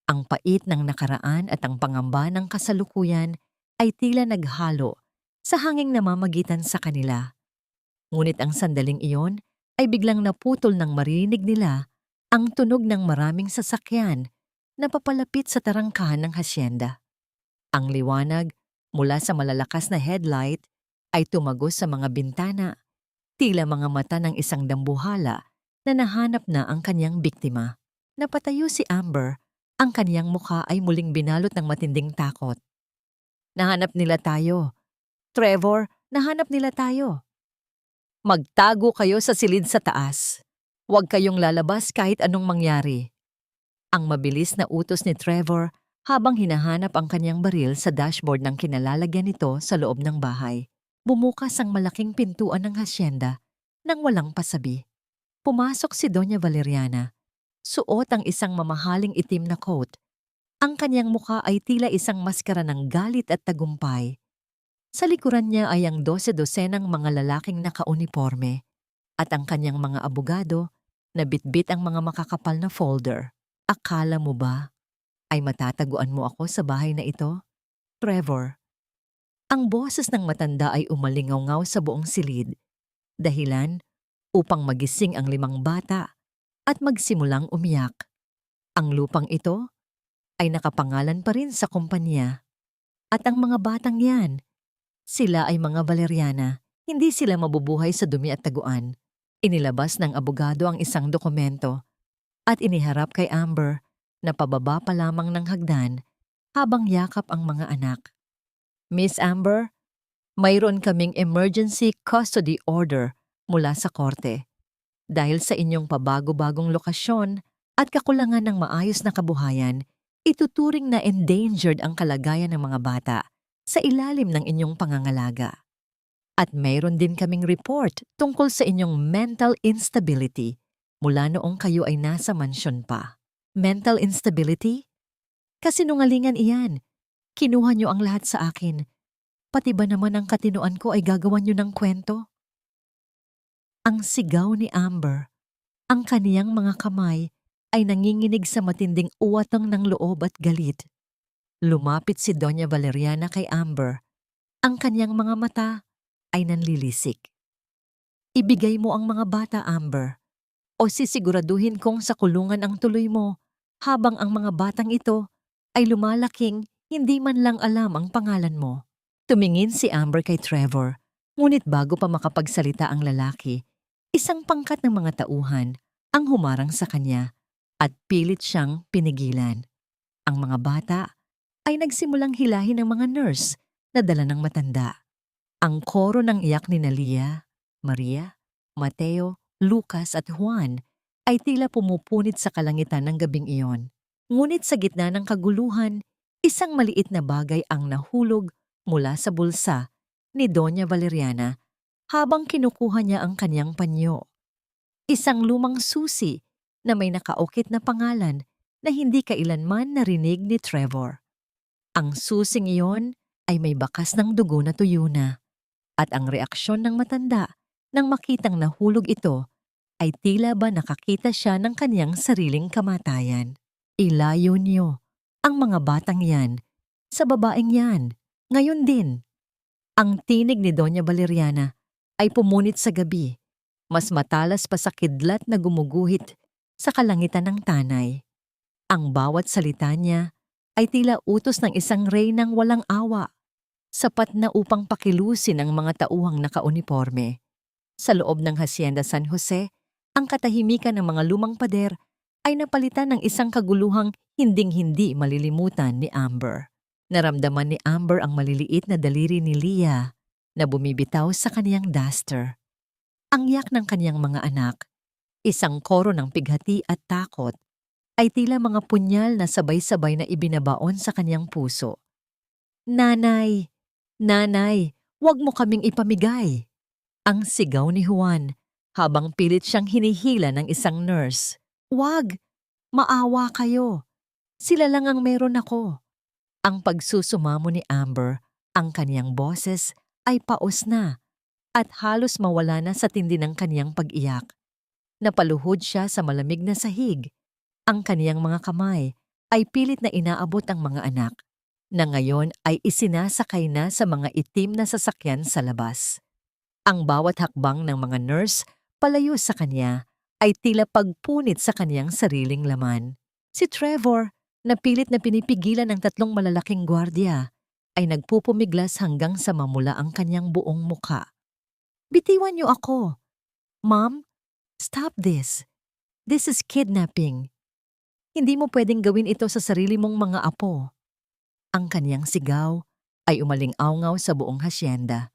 Ang pait ng nakaraan at ang pangamba ng kasalukuyan ay tila naghalo sa hanging namamagitan sa kanila. Ngunit ang sandaling iyon ay biglang naputol nang marinig nila ang tunog ng maraming sasakyan na papalapit sa tarangkahan ng hasyenda. Ang liwanag mula sa malalakas na headlight ay tumagos sa mga bintana, tila mga mata ng isang dambuhala na nahanap na ang kanyang biktima. Napatayo si Amber, ang kanyang mukha ay muling binalot ng matinding takot. "Nahanap nila tayo. Trevor, nahanap nila tayo. Magtago kayo sa silid sa taas. Huwag kayong lalabas kahit anong mangyari." Ang mabilis na utos ni Trevor habang hinahanap ang kanyang baril sa dashboard ng kinalalagyan nito sa loob ng bahay. Bumukas ang malaking pintuan ng hasyenda nang walang pasabi. Pumasok si Doña Valeriana. Suot ang isang mamahaling itim na coat. Ang kanyang mukha ay tila isang maskara ng galit at tagumpay. Sa likuran niya ay ang 12-dosenang mga lalaking nakauniforme at ang kanyang mga abogado na bitbit ang mga makakapal na folder. "Akala mo ba ay matataguan mo ako sa bahay na ito, Trevor?" Ang boses ng matanda ay umalingaw-ngaw sa buong silid. Dahilan upang magising ang 5 bata at magsimulang umiyak. Ang lupang ito ay nakapangalan pa rin sa kumpanya. At ang mga batang yan, sila ay mga Valeriana. Hindi sila mabubuhay sa dumi at taguan. Inilabas ng abogado ang isang dokumento. at iniharap kay Amber na pababa pa lamang ng hagdan habang yakap ang mga anak. Miss Amber, mayroon kaming emergency custody order mula sa korte. Dahil sa inyong pabago-bagong lokasyon at kakulangan ng maayos na kabuhayan, ituturing na endangered ang kalagayan ng mga bata sa ilalim ng inyong pangangalaga. At mayroon din kaming report tungkol sa inyong mental instability mula noong kayo ay nasa mansyon pa. Mental instability? Kasinungalingan iyan. Kinuha niyo ang lahat sa akin. Pati ba naman ang katinoan ko ay gagawan niyo ng kwento? Ang sigaw ni Amber, ang kaniyang mga kamay ay nanginginig sa matinding uwatang ng loob at galit. Lumapit si Doña Valeriana kay Amber. Ang kaniyang mga mata ay nanlilisik. Ibigay mo ang mga bata, Amber, o sisiguraduhin kong sa kulungan ang tuloy mo habang ang mga batang ito ay lumalaking hindi man lang alam ang pangalan mo. Tumingin si Amber kay Trevor, ngunit bago pa makapagsalita ang lalaki, isang pangkat ng mga tauhan ang humarang sa kanya at pilit siyang pinigilan. Ang mga bata ay nagsimulang hilahin ng mga nurse na dala ng matanda. Ang koro ng iyak ni Nalia, Maria, Mateo, Lucas at Juan ay tila pumupunit sa kalangitan ng gabing iyon. Ngunit sa gitna ng kaguluhan, isang maliit na bagay ang nahulog mula sa bulsa ni Doña Valeriana habang kinukuha niya ang kanyang panyo. Isang lumang susi na may nakaukit na pangalan na hindi kailanman narinig ni Trevor. Ang susing iyon ay may bakas ng dugo na tuyo na, at ang reaksyon ng matanda nang makitang nahulog ito ay tila ba nakakita siya ng kanyang sariling kamatayan. Ilayo niyo ang mga batang yan sa babaeng yan. Ngayon din, ang tinig ni Doña Valeriana ay pumunit sa gabi, mas matalas pa sa kidlat na gumuguhit sa kalangitan ng tanay. Ang bawat salita niya ay tila utos ng isang reynang walang awa, sapat na upang pakilusin ang mga tauhang nakauniporme. Sa loob ng Hacienda San Jose, ang katahimikan ng mga lumang pader ay napalitan ng isang kaguluhang hinding-hindi malilimutan ni Amber. Naramdaman ni Amber ang maliliit na daliri ni Leah na bumibitaw sa kaniyang duster. Ang yak ng kaniyang mga anak, isang koro ng pighati at takot, ay tila mga punyal na sabay-sabay na ibinabaon sa kaniyang puso. Nanay! Nanay! Huwag mo kaming ipamigay! Ang sigaw ni Juan habang pilit siyang hinihila ng isang nurse. Huwag! Maawa kayo! Sila lang ang meron ako. Ang pagsusumamo ni Amber, ang kaniyang boses ay paos na at halos mawala na sa tindi ng kaniyang pag-iyak. Napaluhod siya sa malamig na sahig. Ang kaniyang mga kamay ay pilit na inaabot ang mga anak, na ngayon ay isinasakay na sa mga itim na sasakyan sa labas. Ang bawat hakbang ng mga nurse palayo sa kanya ay tila pagpunit sa kaniyang sariling laman. Si Trevor, na pilit na pinipigilan ng tatlong malalaking gwardiya, ay nagpupumiglas hanggang sa mamula ang kanyang buong muka. Bitiwan niyo ako! Ma'am, stop this! This is kidnapping! Hindi mo pwedeng gawin ito sa sarili mong mga apo. Ang kaniyang sigaw ay umaling-awngaw sa buong hasyenda.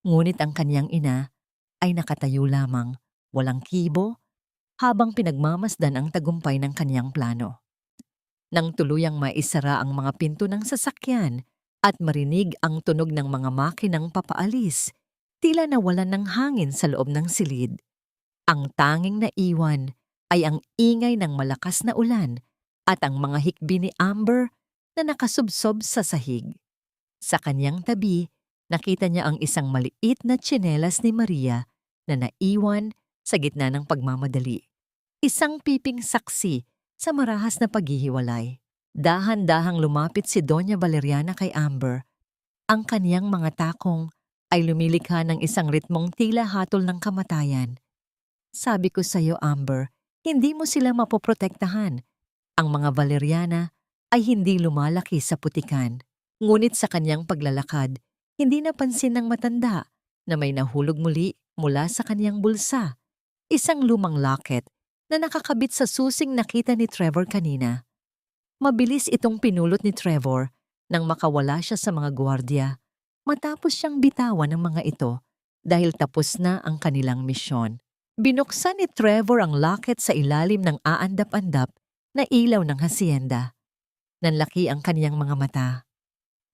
Ngunit ang kaniyang ina ay nakatayo lamang, walang kibo, habang pinagmamasdan ang tagumpay ng kaniyang plano. Nang tuluyang maisara ang mga pinto ng sasakyan at marinig ang tunog ng mga makinang papaalis, tila nawalan ng hangin sa loob ng silid. Ang tanging naiwan ay ang ingay ng malakas na ulan at ang mga hikbi ni Amber na nakasubsob sa sahig. Sa kanyang tabi, nakita niya ang isang maliit na tsinelas ni Maria na naiwan sa gitna ng pagmamadali. Isang piping saksi sa marahas na paghihiwalay. Dahan-dahang lumapit si Doña Valeriana kay Amber. Ang kaniyang mga takong ay lumilikha ng isang ritmong tila hatol ng kamatayan. Sabi ko sa iyo, Amber, hindi mo sila mapoprotektahan. Ang mga Valeriana ay hindi lumalaki sa putikan. Ngunit sa kanyang paglalakad, hindi napansin ng matanda na may nahulog muli mula sa kanyang bulsa. Isang lumang locket na nakakabit sa susing nakita ni Trevor kanina. Mabilis itong pinulot ni Trevor nang makawala siya sa mga gwardiya matapos siyang bitawan ng mga ito dahil tapos na ang kanilang misyon. Binuksan ni Trevor ang locket sa ilalim ng aandap-andap na ilaw ng hasyenda. Nanlaki ang kaniyang mga mata.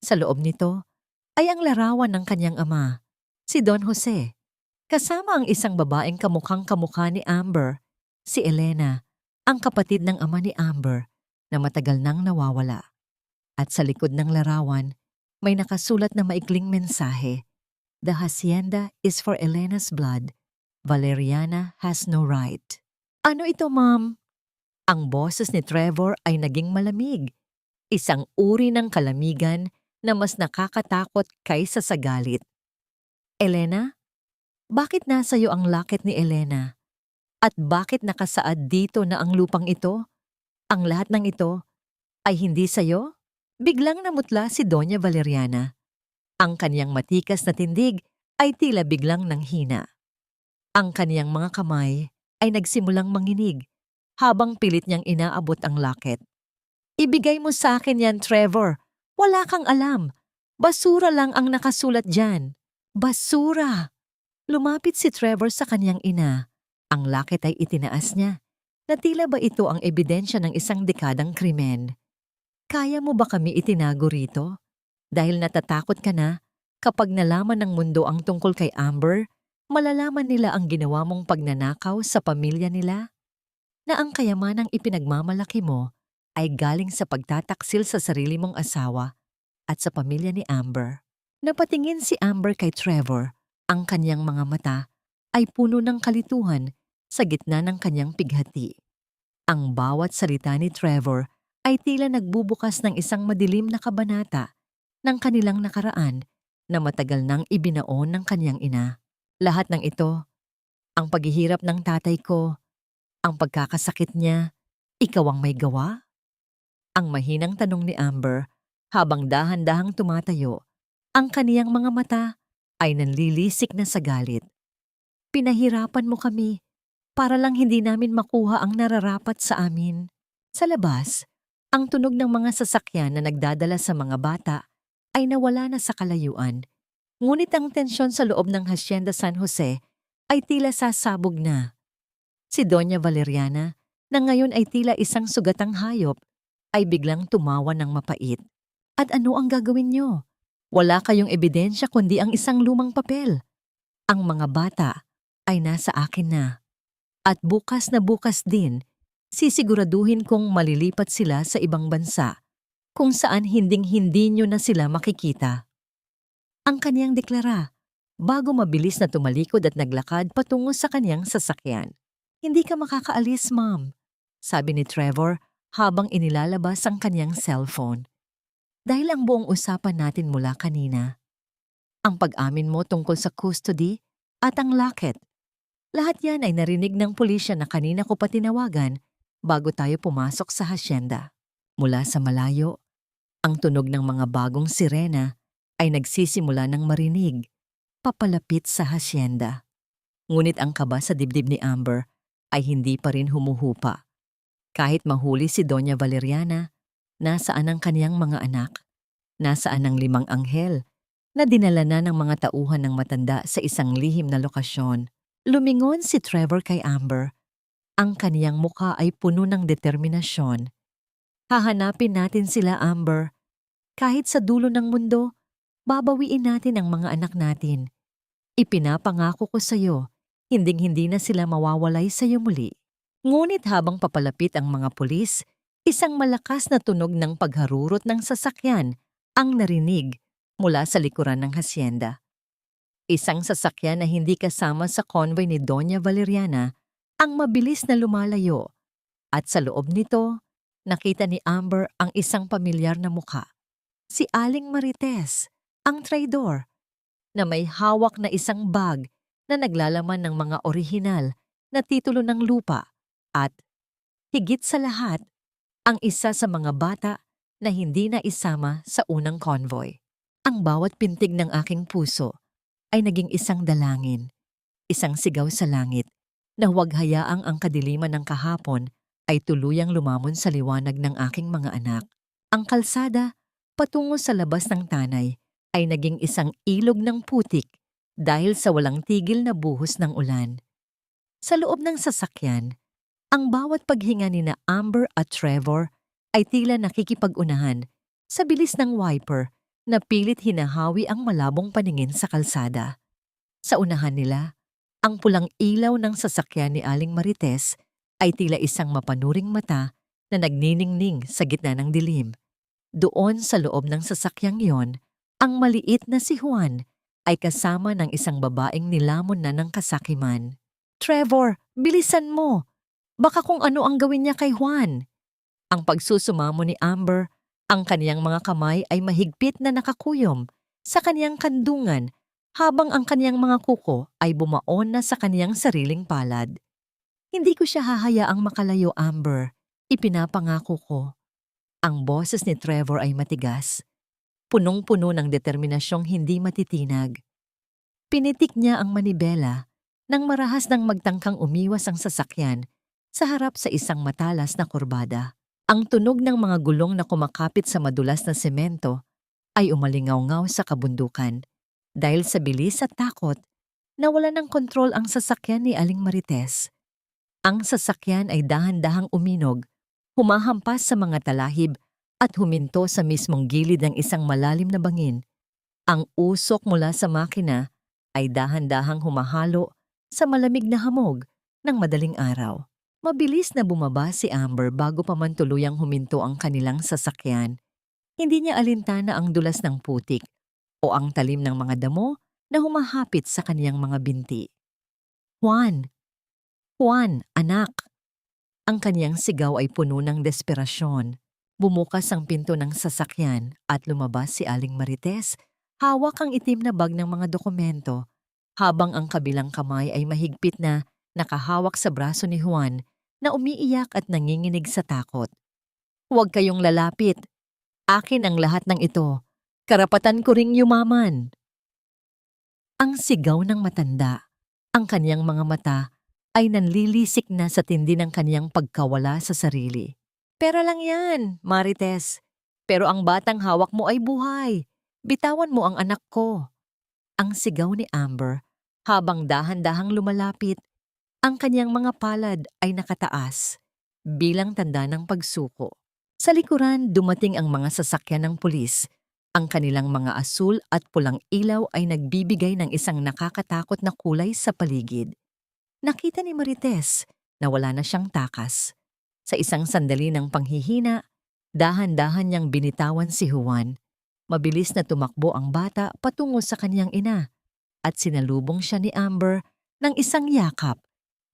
Sa loob nito ay ang larawan ng kanyang ama, si Don Jose, kasama ang isang babaeng kamukhang-kamukha ni Amber, si Elena, ang kapatid ng ama ni Amber na matagal nang nawawala. At sa likod ng larawan, may nakasulat na maikling mensahe, "The hacienda is for Elena's blood. Valeriana has no right." Ano ito, ma'am? Ang boses ni Trevor ay naging malamig. Isang uri ng kalamigan na mas nakakatakot kaysa sa galit. Elena? Bakit nasa iyo ang locket ni Elena? At bakit nakasaad dito na ang lupang ito, ang lahat ng ito, ay hindi sa iyo? Biglang namutla si Doña Valeriana. Ang kaniyang matikas na tindig ay tila biglang nanghina. Ang kaniyang mga kamay ay nagsimulang manginig habang pilit niyang inaabot ang locket. Ibigay mo sa akin yan, Trevor. Wala kang alam. Basura lang ang nakasulat dyan. Basura! Lumapit si Trevor sa kaniyang ina. Ang locket ay itinaas niya. Na tila ba ito ang ebidensya ng isang dekadang krimen? Kaya mo ba kami itinago rito? Dahil natatakot ka na, kapag nalaman ng mundo ang tungkol kay Amber, malalaman nila ang ginawa mong pagnanakaw sa pamilya nila? Na ang kayamanang ipinagmamalaki mo ay galing sa pagtataksil sa sarili mong asawa at sa pamilya ni Amber. Napatingin si Amber kay Trevor. Ang kanyang mga mata ay puno ng kalituhan sa gitna ng kanyang pighati. Ang bawat salita ni Trevor ay tila nagbubukas ng isang madilim na kabanata ng kanilang nakaraan na matagal nang ibinaon ng kanyang ina. Lahat ng ito, ang paghihirap ng tatay ko, ang pagkakasakit niya, ikaw ang may gawa? Ang mahinang tanong ni Amber habang dahan-dahang tumatayo, ang kaniyang mga mata ay nanlilisik na sa galit. Pinahirapan mo kami para lang hindi namin makuha ang nararapat sa amin. Sa labas, ang tunog ng mga sasakyan na nagdadala sa mga bata ay nawala na sa kalayuan. Ngunit ang tensyon sa loob ng Hacienda San Jose ay tila sasabog na. Si Doña Valeriana, na ngayon ay tila isang sugatang hayop, ay biglang tumawa ng mapait. At ano ang gagawin niyo? Wala kayong ebidensya kundi ang isang lumang papel. Ang mga bata ay nasa akin na. At bukas na bukas din, sisiguraduhin kong malilipat sila sa ibang bansa, kung saan hinding-hindi nyo na sila makikita. Ang kaniyang deklara, bago mabilis na tumalikod at naglakad patungo sa kaniyang sasakyan. Hindi ka makakaalis, ma'am, sabi ni Trevor habang inilalabas ang kaniyang cellphone. Dahil ang buong usapan natin mula kanina, ang pag-amin mo tungkol sa custody at ang locket, lahat yan ay narinig ng pulisya na kanina ko pa tinawagan bago tayo pumasok sa hacienda. Mula sa malayo, ang tunog ng mga bagong sirena ay nagsisimula ng marinig, papalapit sa hacienda. Ngunit ang kaba sa dibdib ni Amber ay hindi pa rin humuhupa. Kahit mahuli si Doña Valeriana, nasaan ang kaniyang mga anak? Nasaan ang 5 anghel na dinala na ng mga tauhan ng matanda sa isang lihim na lokasyon? Lumingon si Trevor kay Amber. Ang kaniyang mukha ay puno ng determinasyon. Hahanapin natin sila, Amber. Kahit sa dulo ng mundo, babawiin natin ang mga anak natin. Ipinapangako ko sa iyo, hinding-hindi na sila mawawalay sa iyo muli. Ngunit habang papalapit ang mga pulis, isang malakas na tunog ng pagharurot ng sasakyan ang narinig mula sa likuran ng hacienda. Isang sasakyan na hindi kasama sa convoy ni Doña Valeriana ang mabilis na lumalayo at sa loob nito, nakita ni Amber ang isang pamilyar na mukha. Si Aling Marites, ang traidor, na may hawak na isang bag na naglalaman ng mga orihinal na titulo ng lupa at, higit sa lahat, ang isa sa mga bata na hindi na isama sa unang convoy. Ang bawat pintig ng aking puso ay naging isang dalangin, isang sigaw sa langit na huwag hayaang ang kadiliman ng kahapon ay tuluyang lumamon sa liwanag ng aking mga anak. Ang kalsada patungo sa labas ng tanay ay naging isang ilog ng putik dahil sa walang tigil na buhos ng ulan. Sa loob ng sasakyan, ang bawat paghinga ni na Amber at Trevor ay tila nakikipag-unahan sa bilis ng wiper na pilit hinahawi ang malabong paningin sa kalsada. Sa unahan nila, ang pulang ilaw ng sasakyan ni Aling Marites ay tila isang mapanuring mata na nagniningning sa gitna ng dilim. Doon sa loob ng sasakyang yon, ang maliit na si Juan ay kasama ng isang babaeng nilamon na ng kasakiman. "Trevor, bilisan mo! Baka kung ano ang gawin niya kay Juan." Ang pagsusumamo ni Amber, ang kaniyang mga kamay ay mahigpit na nakakuyom sa kaniyang kandungan habang ang kaniyang mga kuko ay bumaon na sa kaniyang sariling palad. "Hindi ko siya hahayaang makalayo, Amber. Ipinapangako ko." Ang boses ni Trevor ay matigas, punong-puno ng determinasyong hindi matitinag. Pinitik niya ang manibela nang marahas ng magtangkang umiwas ang sasakyan sa harap sa isang matalas na kurbada. Ang tunog ng mga gulong na kumakapit sa madulas na semento ay umalingaw-ngaw sa kabundukan. Dahil sa bilis at takot, nawala ng kontrol ang sasakyan ni Aling Marites. Ang sasakyan ay dahan-dahang uminog, humahampas sa mga talahib at huminto sa mismong gilid ng isang malalim na bangin. Ang usok mula sa makina ay dahan-dahang humahalo sa malamig na hamog ng madaling araw. Mabilis na bumaba si Amber bago pa man tuluyang huminto ang kanilang sasakyan. Hindi niya alintana ang dulas ng putik o ang talim ng mga damo na humahapit sa kaniyang mga binti. "Juan! Juan, anak!" Ang kaniyang sigaw ay puno ng desperasyon. Bumukas ang pinto ng sasakyan at lumabas si Aling Marites, hawak ang itim na bag ng mga dokumento, habang ang kabilang kamay ay mahigpit na nakahawak sa braso ni Juan na umiiyak at nanginginig sa takot. "Huwag kayong lalapit. Akin ang lahat ng ito. Karapatan ko ring yumaman." Ang sigaw ng matanda, ang kaniyang mga mata ay nanlilisik na sa tindi ng kaniyang pagkawala sa sarili. "Pera lang yan, Marites. Pero ang batang hawak mo ay buhay. Bitawan mo ang anak ko." Ang sigaw ni Amber habang dahan-dahang lumalapit, ang kaniyang mga palad ay nakataas bilang tanda ng pagsuko. Sa likuran, dumating ang mga sasakyan ng pulis. Ang kanilang mga asul at pulang ilaw ay nagbibigay ng isang nakakatakot na kulay sa paligid. Nakita ni Marites na wala na siyang takas. Sa isang sandali ng panghihina, dahan-dahan niyang binitawan si Juan. Mabilis na tumakbo ang bata patungo sa kaniyang ina at sinalubong siya ni Amber ng isang yakap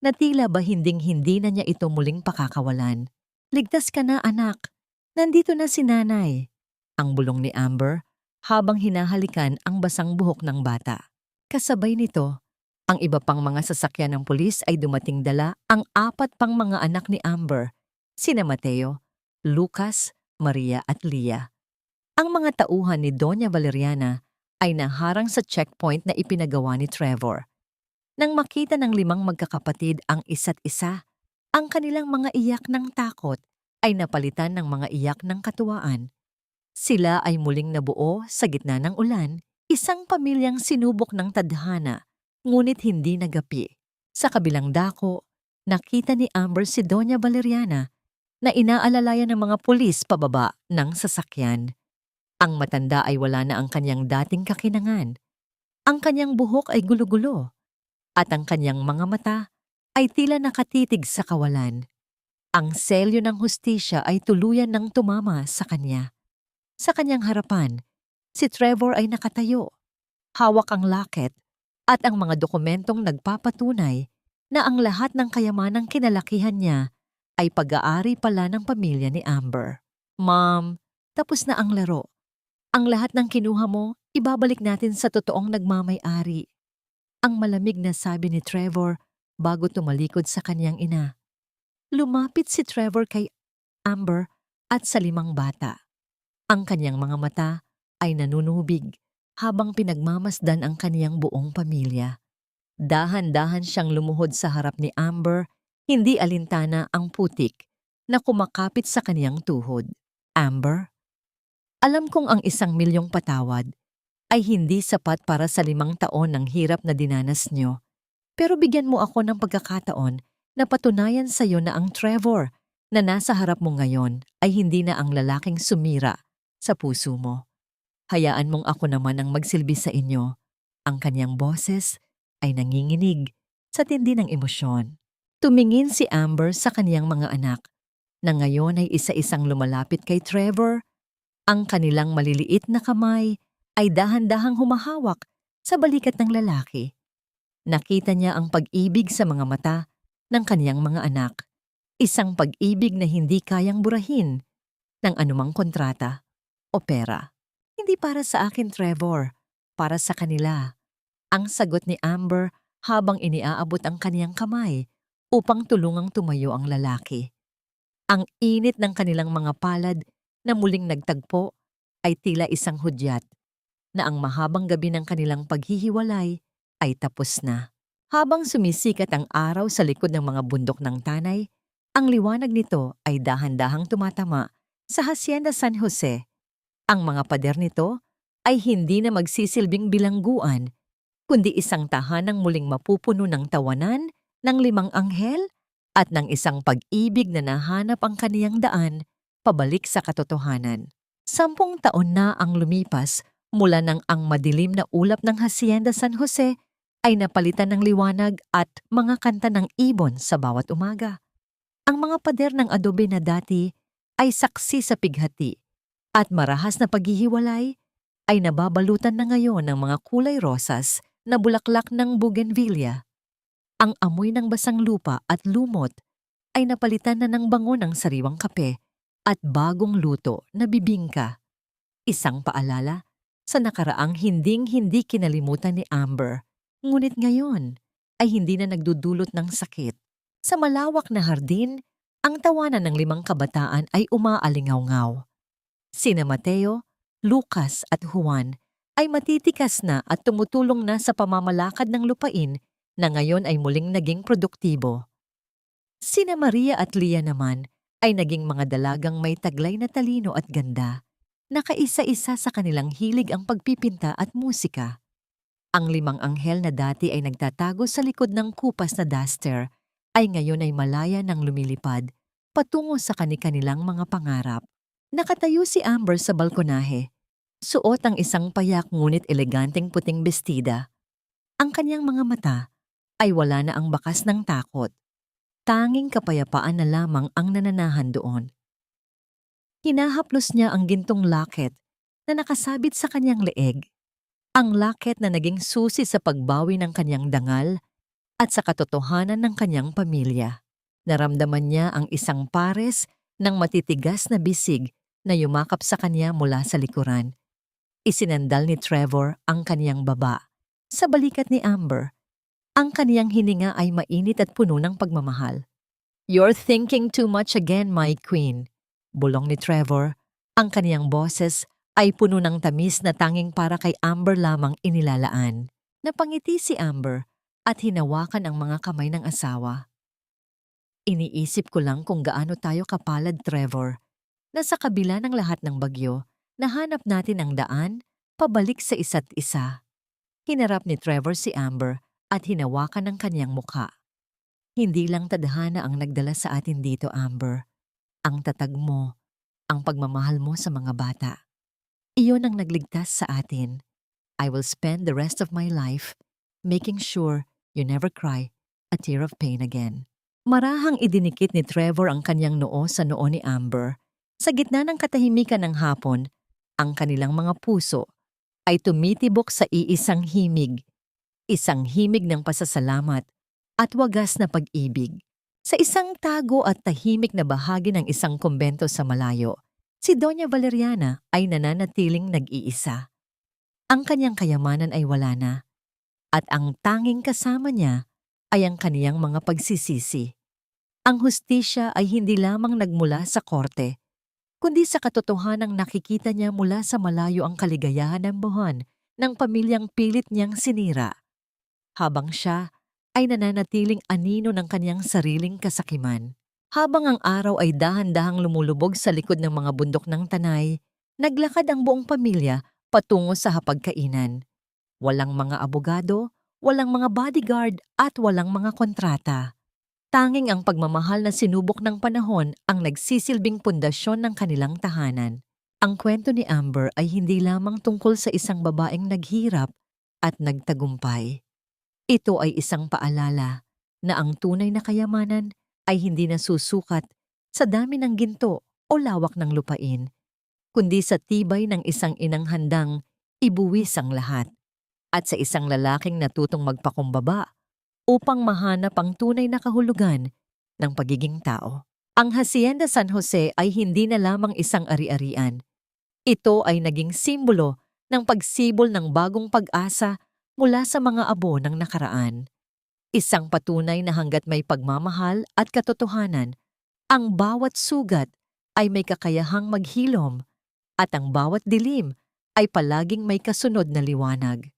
na tila ba hinding-hindi na niya ito muling pakakawalan. "Ligtas ka na, anak. Nandito na si nanay." Ang bulong ni Amber habang hinahalikan ang basang buhok ng bata. Kasabay nito, ang iba pang mga sasakyan ng pulis ay dumating dala ang 4 pang mga anak ni Amber, sina Mateo, Lucas, Maria at Leah. Ang mga tauhan ni Doña Valeriana ay naharang sa checkpoint na ipinagawa ni Trevor. Nang makita ng 5 magkakapatid ang isa't isa, ang kanilang mga iyak ng takot ay napalitan ng mga iyak ng katuwaan. Sila ay muling nabuo sa gitna ng ulan, isang pamilyang sinubok ng tadhana, ngunit hindi nagapi. Sa kabilang dako, nakita ni Amber si Doña Valeriana na inaalalayan ng mga pulis pababa ng sasakyan. Ang matanda ay wala na ang kanyang dating kakinangan. Ang kanyang buhok ay gulo-gulo at ang kanyang mga mata ay tila nakatitig sa kawalan. Ang selyo ng hustisya ay tuluyan ng tumama sa kanya. Sa kanyang harapan, si Trevor ay nakatayo, hawak ang locket at ang mga dokumentong nagpapatunay na ang lahat ng kayamanang kinalakihan niya ay pag-aari pala ng pamilya ni Amber. "Ma'am, tapos na ang laro. Ang lahat ng kinuha mo, ibabalik natin sa totoong nagmamay-ari." Ang malamig na sabi ni Trevor bago tumalikod sa kanyang ina. Lumapit si Trevor kay Amber at sa 5 bata. Ang kanyang mga mata ay nanunubig habang pinagmamasdan ang kaniyang buong pamilya. Dahan-dahan siyang lumuhod sa harap ni Amber, hindi alintana ang putik na kumakapit sa kaniyang tuhod. Amber, alam kong ang 1,000,000 patawad ay hindi sapat para sa 5 taon ng hirap na dinanas niyo. Pero bigyan mo ako ng pagkakataon na patunayan sa iyo na ang Trevor na nasa harap mo ngayon ay hindi na ang lalaking sumira sa puso mo. Hayaan mong ako naman ang magsilbi sa inyo. Ang kanyang boses ay nanginginig sa tindi ng emosyon. Tumingin si Amber sa kaniyang mga anak na ngayon ay isa-isang lumalapit kay Trevor. Ang kanilang maliliit na kamay ay dahan-dahang humahawak sa balikat ng lalaki. Nakita niya ang pag-ibig sa mga mata ng kaniyang mga anak. Isang pag-ibig na hindi kayang burahin ng anumang kontrata o pera. Hindi para sa akin, Trevor. Para sa kanila. Ang sagot ni Amber habang iniaabot ang kaniyang kamay upang tulungang tumayo ang lalaki. Ang init ng kanilang mga palad na muling nagtagpo ay tila isang hudyat na ang mahabang gabi ng kanilang paghihiwalay ay tapos na. Habang sumisikat ang araw sa likod ng mga bundok ng Tanay, ang liwanag nito ay dahan-dahang tumatama sa Hacienda San Jose. Ang mga pader nito ay hindi na magsisilbing bilangguan, kundi isang tahanang muling mapupuno ng tawanan ng 5 anghel at ng isang pag-ibig na nahanap ang kaniyang daan pabalik sa katotohanan. 10 taon na ang lumipas mula nang ang madilim na ulap ng Hacienda San Jose ay napalitan ng liwanag at mga kanta ng ibon sa bawat umaga. Ang mga pader ng adobe na dati ay saksi sa pighati at marahas na paghihiwalay ay nababalutan na ngayon ng mga kulay rosas na bulaklak ng bougainvillea. Ang amoy ng basang lupa at lumot ay napalitan na ng bango ng sariwang kape at bagong luto na bibingka. Isang paalala sa nakaraang hinding-hindi kinalimutan ni Amber, ngunit ngayon ay hindi na nagdudulot ng sakit. Sa malawak na hardin, ang tawanan ng 5 kabataan ay umaalingaw-ngaw. Sina Mateo, Lucas at Juan ay matitikas na at tumutulong na sa pamamalakad ng lupain na ngayon ay muling naging produktibo. Sina Maria at Lia naman ay naging mga dalagang may taglay na talino at ganda, na kaisa-isa sa kanilang hilig ang pagpipinta at musika. Ang 5 anghel na dati ay nagtatago sa likod ng kupas na duster ay ngayon ay malaya ng lumilipad patungo sa kani-kanilang mga pangarap. Nakatayo si Amber sa balkonahe. Suot ang isang payak ngunit eleganteng puting bestida. Ang kanyang mga mata ay wala na ang bakas ng takot. Tanging kapayapaan na lamang ang nananahan doon. Hinahaplos niya ang gintong locket na nakasabit sa kanyang leeg. Ang locket na naging susi sa pagbawi ng kanyang dangal at sa katotohanan ng kanyang pamilya. Naramdaman niya ang isang pares ng matitigas na bisig na yumakap sa kanya mula sa likuran. Isinandal ni Trevor ang kaniyang baba. Sa balikat ni Amber, ang kaniyang hininga ay mainit at puno ng pagmamahal. "You're thinking too much again, my queen," bulong ni Trevor. Ang kaniyang boses ay puno ng tamis na tanging para kay Amber lamang inilalaan. Napangiti si Amber at hinawakan ang mga kamay ng asawa. "Iniisip ko lang kung gaano tayo kapalad, Trevor, na sa kabila ng lahat ng bagyo, nahanap natin ang daan pabalik sa isa't isa." Hinarap ni Trevor si Amber at hinawakan ang kanyang mukha. "Hindi lang tadhana ang nagdala sa atin dito, Amber. Ang tatag mo, ang pagmamahal mo sa mga bata. Iyon ang nagligtas sa atin. I will spend the rest of my life making sure you never cry a tear of pain again." Marahang idinikit ni Trevor ang kanyang noo sa noo ni Amber. Sa gitna ng katahimikan ng hapon, ang kanilang mga puso ay tumitibok sa iisang himig. Isang himig ng pasasalamat at wagas na pag-ibig. Sa isang tago at tahimik na bahagi ng isang kumbento sa malayo, si Doña Valeriana ay nananatiling nag-iisa. Ang kanyang kayamanan ay wala na, at ang tanging kasama niya ay ang kaniyang mga pagsisisi. Ang hustisya ay hindi lamang nagmula sa korte, kundi sa katotohanang nakikita niya mula sa malayo ang kaligayahan ng buwan ng pamilyang pilit niyang sinira. habang siya ay nananatiling anino ng kanyang sariling kasakiman. Habang ang araw ay dahan-dahang lumulubog sa likod ng mga bundok ng Tanay, naglakad ang buong pamilya patungo sa hapagkainan. Walang mga abogado, walang mga bodyguard at walang mga kontrata. Tanging ang pagmamahal na sinubok ng panahon ang nagsisilbing pundasyon ng kanilang tahanan. Ang kwento ni Amber ay hindi lamang tungkol sa isang babaeng naghirap at nagtagumpay. Ito ay isang paalala na ang tunay na kayamanan ay hindi nasusukat sa dami ng ginto o lawak ng lupain, kundi sa tibay ng isang inang handang ibuwis ang lahat at sa isang lalaking natutong magpakumbaba upang mahanap ang tunay na kahulugan ng pagiging tao. Ang Hacienda San Jose ay hindi na lamang isang ari-arian. Ito ay naging simbolo ng pagsibol ng bagong pag-asa mula sa mga abo ng nakaraan. Isang patunay na hanggat may pagmamahal at katotohanan, ang bawat sugat ay may kakayahang maghilom at ang bawat dilim ay palaging may kasunod na liwanag.